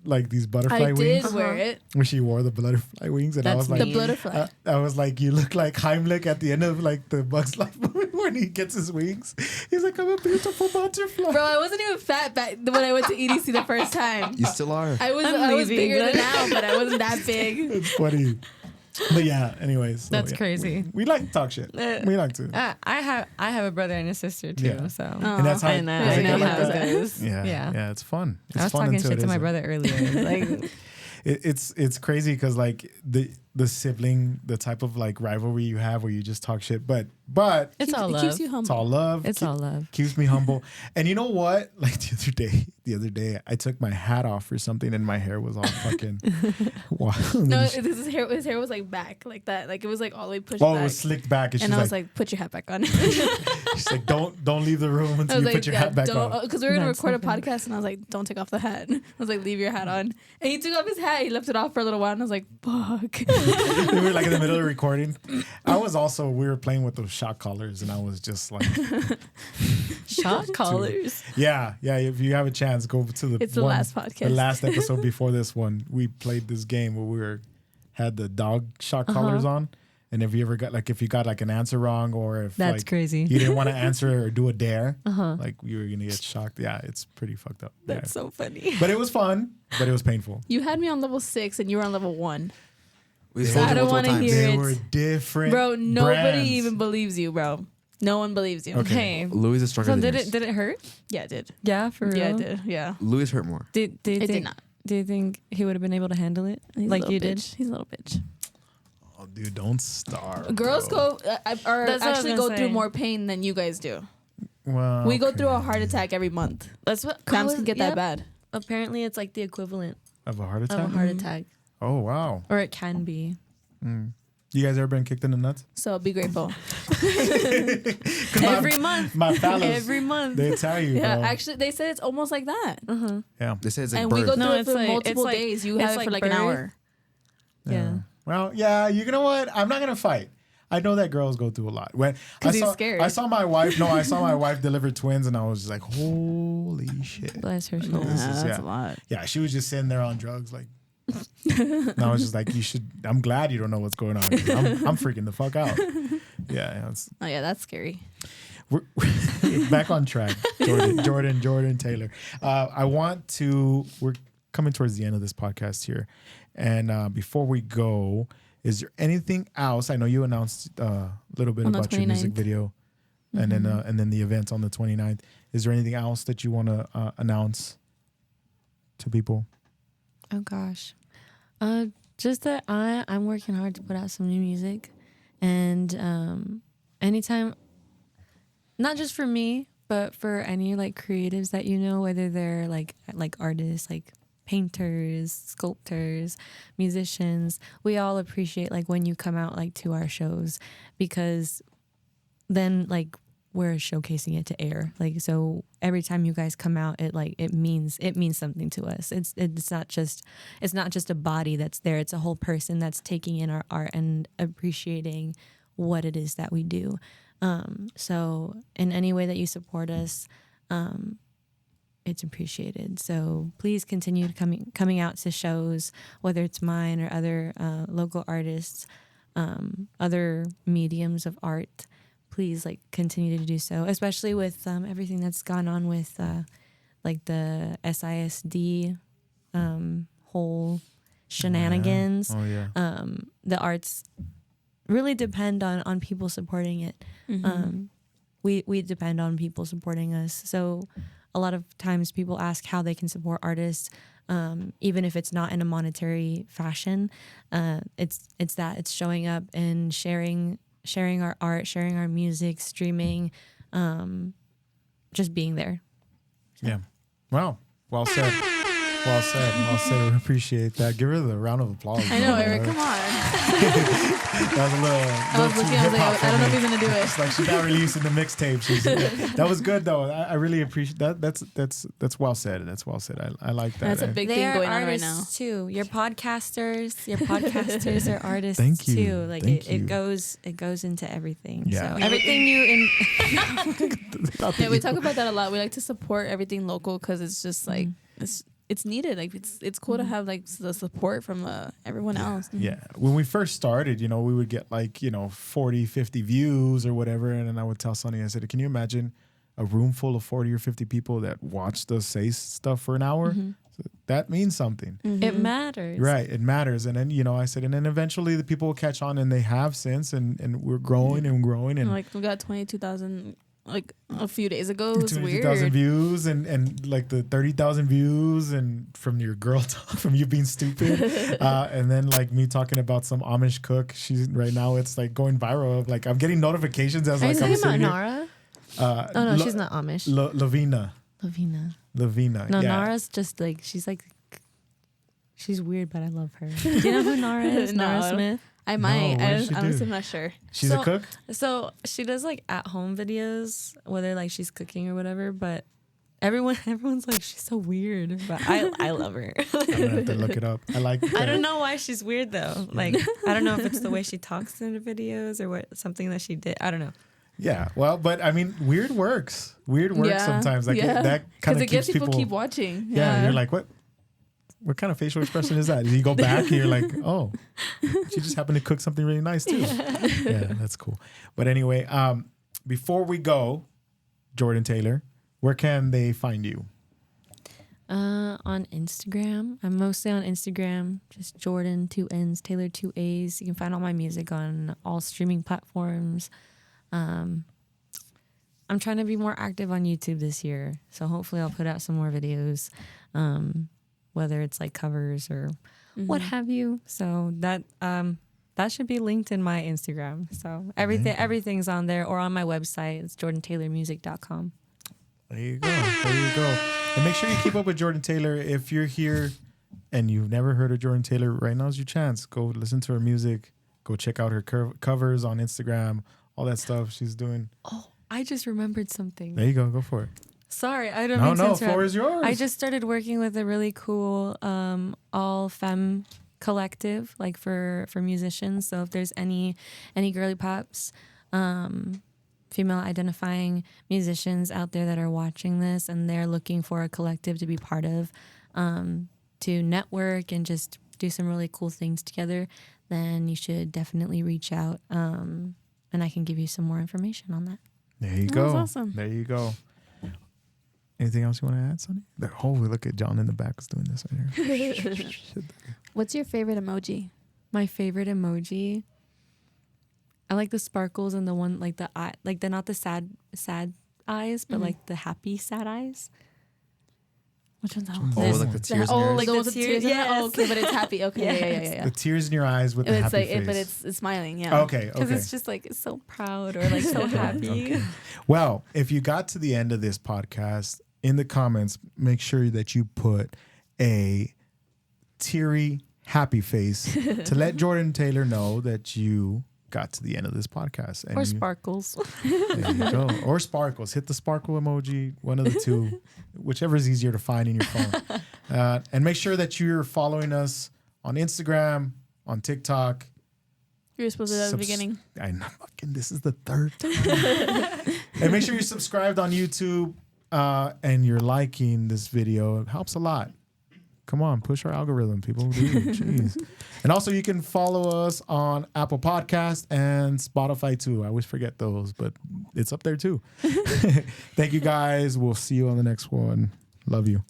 [SPEAKER 1] like these butterfly
[SPEAKER 3] I did
[SPEAKER 1] wings.
[SPEAKER 3] wear it.
[SPEAKER 1] Where she wore the butterfly wings, and I
[SPEAKER 4] That's
[SPEAKER 1] was
[SPEAKER 3] The
[SPEAKER 1] like,
[SPEAKER 3] butterfly.
[SPEAKER 1] I was like, you look like Heimlich at the end of like the Bugs Life movie when he gets his wings. He's like, I'm a beautiful butterfly.
[SPEAKER 3] Bro, I wasn't even fat back when I went to EDC the first time.
[SPEAKER 5] You still are.
[SPEAKER 3] I was
[SPEAKER 4] I'm leaving,
[SPEAKER 3] bigger than
[SPEAKER 4] but-
[SPEAKER 3] now, but I wasn't that big.
[SPEAKER 1] It's funny. But yeah, anyways. so,
[SPEAKER 4] That's
[SPEAKER 1] yeah.
[SPEAKER 4] crazy.
[SPEAKER 1] We like to talk shit. We like to.
[SPEAKER 4] I have a brother and a sister too,
[SPEAKER 1] Yeah.
[SPEAKER 4] so
[SPEAKER 1] And that's how
[SPEAKER 4] I know,
[SPEAKER 1] does it
[SPEAKER 4] I know
[SPEAKER 1] get like
[SPEAKER 4] how it
[SPEAKER 1] that?
[SPEAKER 4] goes.
[SPEAKER 1] Yeah,
[SPEAKER 4] Yeah.
[SPEAKER 1] yeah, it's fun. It's
[SPEAKER 4] I was
[SPEAKER 1] fun
[SPEAKER 4] talking
[SPEAKER 1] until
[SPEAKER 4] shit
[SPEAKER 1] it
[SPEAKER 4] to my
[SPEAKER 1] isn't.
[SPEAKER 4] brother earlier. Like,
[SPEAKER 1] It's crazy because like the sibling, the type of like rivalry you have where you just talk shit, but
[SPEAKER 4] it's all
[SPEAKER 3] It
[SPEAKER 4] love.
[SPEAKER 3] keeps you
[SPEAKER 1] it's
[SPEAKER 3] humble.
[SPEAKER 1] all love.
[SPEAKER 4] It's all love.
[SPEAKER 1] Keeps me humble. And you know what? Like the other day, I took my hat off or something, and my hair was all fucking wild.
[SPEAKER 3] No, his hair was like back, like that. Like it was like all the way pushed
[SPEAKER 1] Oh,
[SPEAKER 3] back.
[SPEAKER 1] it was slicked back, and she's
[SPEAKER 3] And I was
[SPEAKER 1] like,
[SPEAKER 3] like, put your hat back on.
[SPEAKER 1] she's like, don't leave the room
[SPEAKER 3] I
[SPEAKER 1] until
[SPEAKER 3] was
[SPEAKER 1] you
[SPEAKER 3] like,
[SPEAKER 1] put your hat back on.
[SPEAKER 3] because we were gonna
[SPEAKER 4] That's
[SPEAKER 3] record
[SPEAKER 4] so
[SPEAKER 3] a
[SPEAKER 4] funny.
[SPEAKER 3] podcast, and I was like, don't take off the hat. I was like, leave your hat on. And he took off his hat. He left it off for a little while, and I was like, fuck.
[SPEAKER 1] We were like in the middle of recording. We were playing with those shot collars, and I was just like,
[SPEAKER 4] Shot collars.
[SPEAKER 1] yeah. If you have a chance, go to the
[SPEAKER 3] It's the last podcast.
[SPEAKER 1] the last episode before this one. We played this game where had the dog shot
[SPEAKER 3] Uh-huh.
[SPEAKER 1] collars on, and if you got like an answer wrong, or if
[SPEAKER 4] That's
[SPEAKER 1] like,
[SPEAKER 4] crazy.
[SPEAKER 1] you didn't want to answer or do a dare, like you were gonna get shocked. Yeah, it's pretty fucked up.
[SPEAKER 4] That's so funny.
[SPEAKER 1] But it was fun, but it was painful.
[SPEAKER 3] You had me on level 6, and you were on level 1.
[SPEAKER 5] We
[SPEAKER 3] I
[SPEAKER 5] told you
[SPEAKER 3] don't
[SPEAKER 5] multiple
[SPEAKER 3] wanna
[SPEAKER 5] times.
[SPEAKER 3] hear
[SPEAKER 1] They
[SPEAKER 3] it.
[SPEAKER 1] were different,
[SPEAKER 3] Bro, nobody
[SPEAKER 1] brands.
[SPEAKER 3] even believes you, bro. No one believes you.
[SPEAKER 1] Okay.
[SPEAKER 4] Hey,
[SPEAKER 5] Louis is stronger
[SPEAKER 4] so
[SPEAKER 5] than
[SPEAKER 4] did
[SPEAKER 5] yours.
[SPEAKER 4] it hurt?
[SPEAKER 3] Yeah, it did.
[SPEAKER 4] Yeah, for real.
[SPEAKER 3] Yeah, it did. Yeah.
[SPEAKER 5] Louis hurt more.
[SPEAKER 4] Do you
[SPEAKER 3] It
[SPEAKER 4] think?
[SPEAKER 3] did not.
[SPEAKER 4] Do you think he would have been able to handle it
[SPEAKER 3] He's a
[SPEAKER 4] like
[SPEAKER 3] little
[SPEAKER 4] you did?
[SPEAKER 3] bitch. He's a little bitch.
[SPEAKER 1] Oh, dude, don't start.
[SPEAKER 3] Girls
[SPEAKER 1] bro.
[SPEAKER 3] go or
[SPEAKER 4] That's what I was
[SPEAKER 3] actually
[SPEAKER 4] gonna
[SPEAKER 3] go through
[SPEAKER 4] say.
[SPEAKER 3] more pain than you guys do.
[SPEAKER 1] Well,
[SPEAKER 3] We go through a
[SPEAKER 1] okay.
[SPEAKER 3] heart attack every month.
[SPEAKER 4] That's what
[SPEAKER 3] Cramps can get that
[SPEAKER 4] yep.
[SPEAKER 3] bad.
[SPEAKER 4] Apparently, it's like the equivalent
[SPEAKER 1] of a heart
[SPEAKER 4] of
[SPEAKER 1] attack.
[SPEAKER 4] a heart attack,
[SPEAKER 1] Oh wow.
[SPEAKER 4] or it can be.
[SPEAKER 1] You guys ever been kicked in the nuts?
[SPEAKER 3] So be grateful.
[SPEAKER 4] Every month.
[SPEAKER 1] My fellas,
[SPEAKER 4] Every month.
[SPEAKER 1] they tell you,
[SPEAKER 3] Yeah,
[SPEAKER 1] bro.
[SPEAKER 3] actually, they said it's almost like that.
[SPEAKER 1] Yeah.
[SPEAKER 5] They say it's like
[SPEAKER 3] And
[SPEAKER 5] birth.
[SPEAKER 3] we go through
[SPEAKER 4] No,
[SPEAKER 3] it
[SPEAKER 4] it's
[SPEAKER 3] for
[SPEAKER 4] like-
[SPEAKER 3] multiple
[SPEAKER 4] it's like-
[SPEAKER 3] days. You
[SPEAKER 4] it's
[SPEAKER 3] have it
[SPEAKER 4] like
[SPEAKER 3] for like an
[SPEAKER 4] birth.
[SPEAKER 3] hour.
[SPEAKER 4] Yeah.
[SPEAKER 1] Well, yeah. You know what? I'm not gonna fight. I know that girls go through a lot. When
[SPEAKER 3] 'Cause he's scared.
[SPEAKER 1] I saw my wife. No, I saw my wife deliver twins, and I was just like, holy shit.
[SPEAKER 4] Bless her soul.
[SPEAKER 1] This is-
[SPEAKER 3] that's
[SPEAKER 1] yeah.
[SPEAKER 3] a lot.
[SPEAKER 1] Yeah, she was just sitting there on drugs, like. And I was just like, I'm glad you don't know what's going on. 'Cause I'm freaking the fuck out. Yeah, it's,
[SPEAKER 3] Oh yeah, that's scary.
[SPEAKER 1] we're back on track. Jordan Taylor. We're coming towards the end of this podcast here. And before we go, is there anything else? I know you announced a little bit about your music
[SPEAKER 3] 29th.
[SPEAKER 1] video and then the event on the 29th. Is there anything else that you want to announce to people?
[SPEAKER 4] Oh gosh. Just that I'm working hard to put out some new music, and anytime, not just for me, but for any like creatives that you know, whether they're like artists, like painters, sculptors, musicians, we all appreciate like when you come out like to our shows, because then like we're showcasing it to air. Like, so every time you guys come out, it means something to us. It's not just a body that's there. It's a whole person that's taking in our art and appreciating what it is that we do. So in any way that you support us, it's appreciated. So please continue coming out to shows, whether it's mine or other local artists, other mediums of art. Please like continue to do so, especially with everything that's gone on with like the SISD whole shenanigans.
[SPEAKER 1] Oh yeah.
[SPEAKER 4] The arts really depend on people supporting it. We depend on people supporting us. So a lot of times people ask how they can support artists, even if it's not in a monetary fashion. It's showing up and sharing our art, sharing our music, streaming, just being there.
[SPEAKER 1] Yeah. Wow. Well said. Well said. We appreciate that. Give her the round of applause.
[SPEAKER 3] I know, Eric. Come on.
[SPEAKER 1] That was a
[SPEAKER 3] I was
[SPEAKER 1] little
[SPEAKER 3] looking.
[SPEAKER 1] too
[SPEAKER 3] I was like,
[SPEAKER 1] hip-hop for
[SPEAKER 3] I don't know
[SPEAKER 1] me.
[SPEAKER 3] if he's gonna do it.
[SPEAKER 1] It's like she's not releasing the mixtape. That was good though. I really appreciate that. That's well said. That's well said. I like that.
[SPEAKER 3] That's a big
[SPEAKER 4] They
[SPEAKER 3] thing
[SPEAKER 4] are
[SPEAKER 3] going on right now.
[SPEAKER 4] artists too. Your podcasters are artists
[SPEAKER 1] Thank you.
[SPEAKER 4] too. Like
[SPEAKER 1] Thank you.
[SPEAKER 4] it goes into everything.
[SPEAKER 1] Yeah.
[SPEAKER 4] So everything you in.
[SPEAKER 3] Yeah, we talk about that a lot. We like to support everything local because it's just like it's needed. Like it's cool to have like the support from everyone else.
[SPEAKER 1] Yeah. When we first started, we would get like, 40, 50 views or whatever. And then I would tell Sonny, I said, can you imagine a room full of 40 or 50 people that watched us say stuff for an hour? So that means something.
[SPEAKER 4] It matters.
[SPEAKER 1] Right. It matters. And then, I said, and then eventually the people will catch on, and they have since, and we're growing and growing. And
[SPEAKER 3] Like we got 22,000 like a few days ago. It was
[SPEAKER 1] 22,000
[SPEAKER 3] weird.
[SPEAKER 1] views and like the 30,000 views and from your girl talk, from you being stupid, and then like me talking about some Amish cook. She's right now it's like going viral. Of like I'm getting notifications as
[SPEAKER 4] Are
[SPEAKER 1] like
[SPEAKER 4] you
[SPEAKER 1] I'm
[SPEAKER 4] talking about
[SPEAKER 1] sitting here.
[SPEAKER 4] Nara?
[SPEAKER 1] Oh
[SPEAKER 4] No, she's not Amish.
[SPEAKER 1] Lavina.
[SPEAKER 4] Lavina. No,
[SPEAKER 1] yeah.
[SPEAKER 4] Nara's just like she's weird, but I love her. Do you know who Nara is?
[SPEAKER 3] No.
[SPEAKER 4] Nara Smith.
[SPEAKER 3] I might.
[SPEAKER 1] what does she do?
[SPEAKER 3] Honestly, I'm not sure.
[SPEAKER 1] She's a
[SPEAKER 4] So-
[SPEAKER 1] cook.
[SPEAKER 4] So she does like at home videos, whether like she's cooking or whatever. But everyone's like she's so weird, but I love her.
[SPEAKER 1] I'm gonna have to look it up. I like.
[SPEAKER 4] I don't know why she's weird though. Like I don't know if it's the way she talks in the videos or what something that she did. I don't know.
[SPEAKER 1] Yeah, well, but I mean, weird works. Weird works sometimes. Like that kind
[SPEAKER 3] Because
[SPEAKER 1] of
[SPEAKER 3] it
[SPEAKER 1] keeps
[SPEAKER 3] gets people keep watching.
[SPEAKER 1] Yeah, you're like, what kind of facial expression is that? You go back and you're like, oh, she just happened to cook something really nice too. Yeah, that's cool. But anyway, before we go, JordannTaaylor, where can they find you?
[SPEAKER 4] On Instagram. I'm mostly on Instagram. Just Jordan 2 N's, Taylor 2 A's. You can find all my music on all streaming platforms. I'm trying to be more active on YouTube this year, so hopefully I'll put out some more videos, whether it's like covers or what have you. So that should be linked in my Instagram. So everything's on there or on my website. It's JordannTaaylormusic.com.
[SPEAKER 1] There you go. And make sure you keep up with JordannTaaylor. If you're here and you've never heard of JordannTaaylor, right now's your chance. Go listen to her music. Go check out her covers on Instagram. All that stuff she's doing.
[SPEAKER 4] Oh, I just remembered something.
[SPEAKER 1] There you go. Go for it.
[SPEAKER 4] Sorry, I don't mean to interrupt.
[SPEAKER 1] Floor is yours.
[SPEAKER 4] I just started working with a really cool all femme collective, like for musicians. So if there's any girly pops, female identifying musicians out there that are watching this and they're looking for a collective to be part of, to network and just do some really cool things together, then you should definitely reach out, and I can give you some more information on that.
[SPEAKER 1] There you
[SPEAKER 3] That
[SPEAKER 1] go.
[SPEAKER 3] was awesome.
[SPEAKER 1] There you go. Anything else you want to add, Sonny? Oh, we look at John in the back is doing this right here.
[SPEAKER 3] What's your favorite emoji?
[SPEAKER 4] My favorite emoji. I like the sparkles and the one like the eye, like the not the sad eyes, but like the happy sad eyes.
[SPEAKER 3] Which one's that one?
[SPEAKER 5] Oh, like the tears in your eyes?
[SPEAKER 3] Like the ones with tears.
[SPEAKER 4] Yes.
[SPEAKER 3] Oh, okay, but it's happy. Okay, yeah.
[SPEAKER 1] The tears in your eyes with the
[SPEAKER 3] It's
[SPEAKER 1] happy
[SPEAKER 3] like,
[SPEAKER 1] face.
[SPEAKER 3] but it's smiling. Yeah.
[SPEAKER 1] Okay,
[SPEAKER 4] Because
[SPEAKER 1] okay.
[SPEAKER 4] it's just like it's so proud or like so happy.
[SPEAKER 1] Well, if you got to the end of this podcast, in the comments, make sure that you put a teary, happy face to let JordannTaaylor know that you got to the end of this podcast. And
[SPEAKER 4] Or
[SPEAKER 1] you-
[SPEAKER 4] sparkles.
[SPEAKER 1] There you go. Or sparkles. Hit the sparkle emoji, one of the two, whichever is easier to find in your phone. And make sure that you're following us on Instagram, on TikTok.
[SPEAKER 3] You were supposed to do that at the beginning.
[SPEAKER 1] I know. Fucking, this is the third time. And make sure you're subscribed on YouTube and you're liking this video. It helps a lot. Come on, push our algorithm, people. Dude, jeez. And also, you can follow us on Apple Podcast and Spotify too. I always forget those, but it's up there too. Thank you guys. We'll see you on the next one. Love you.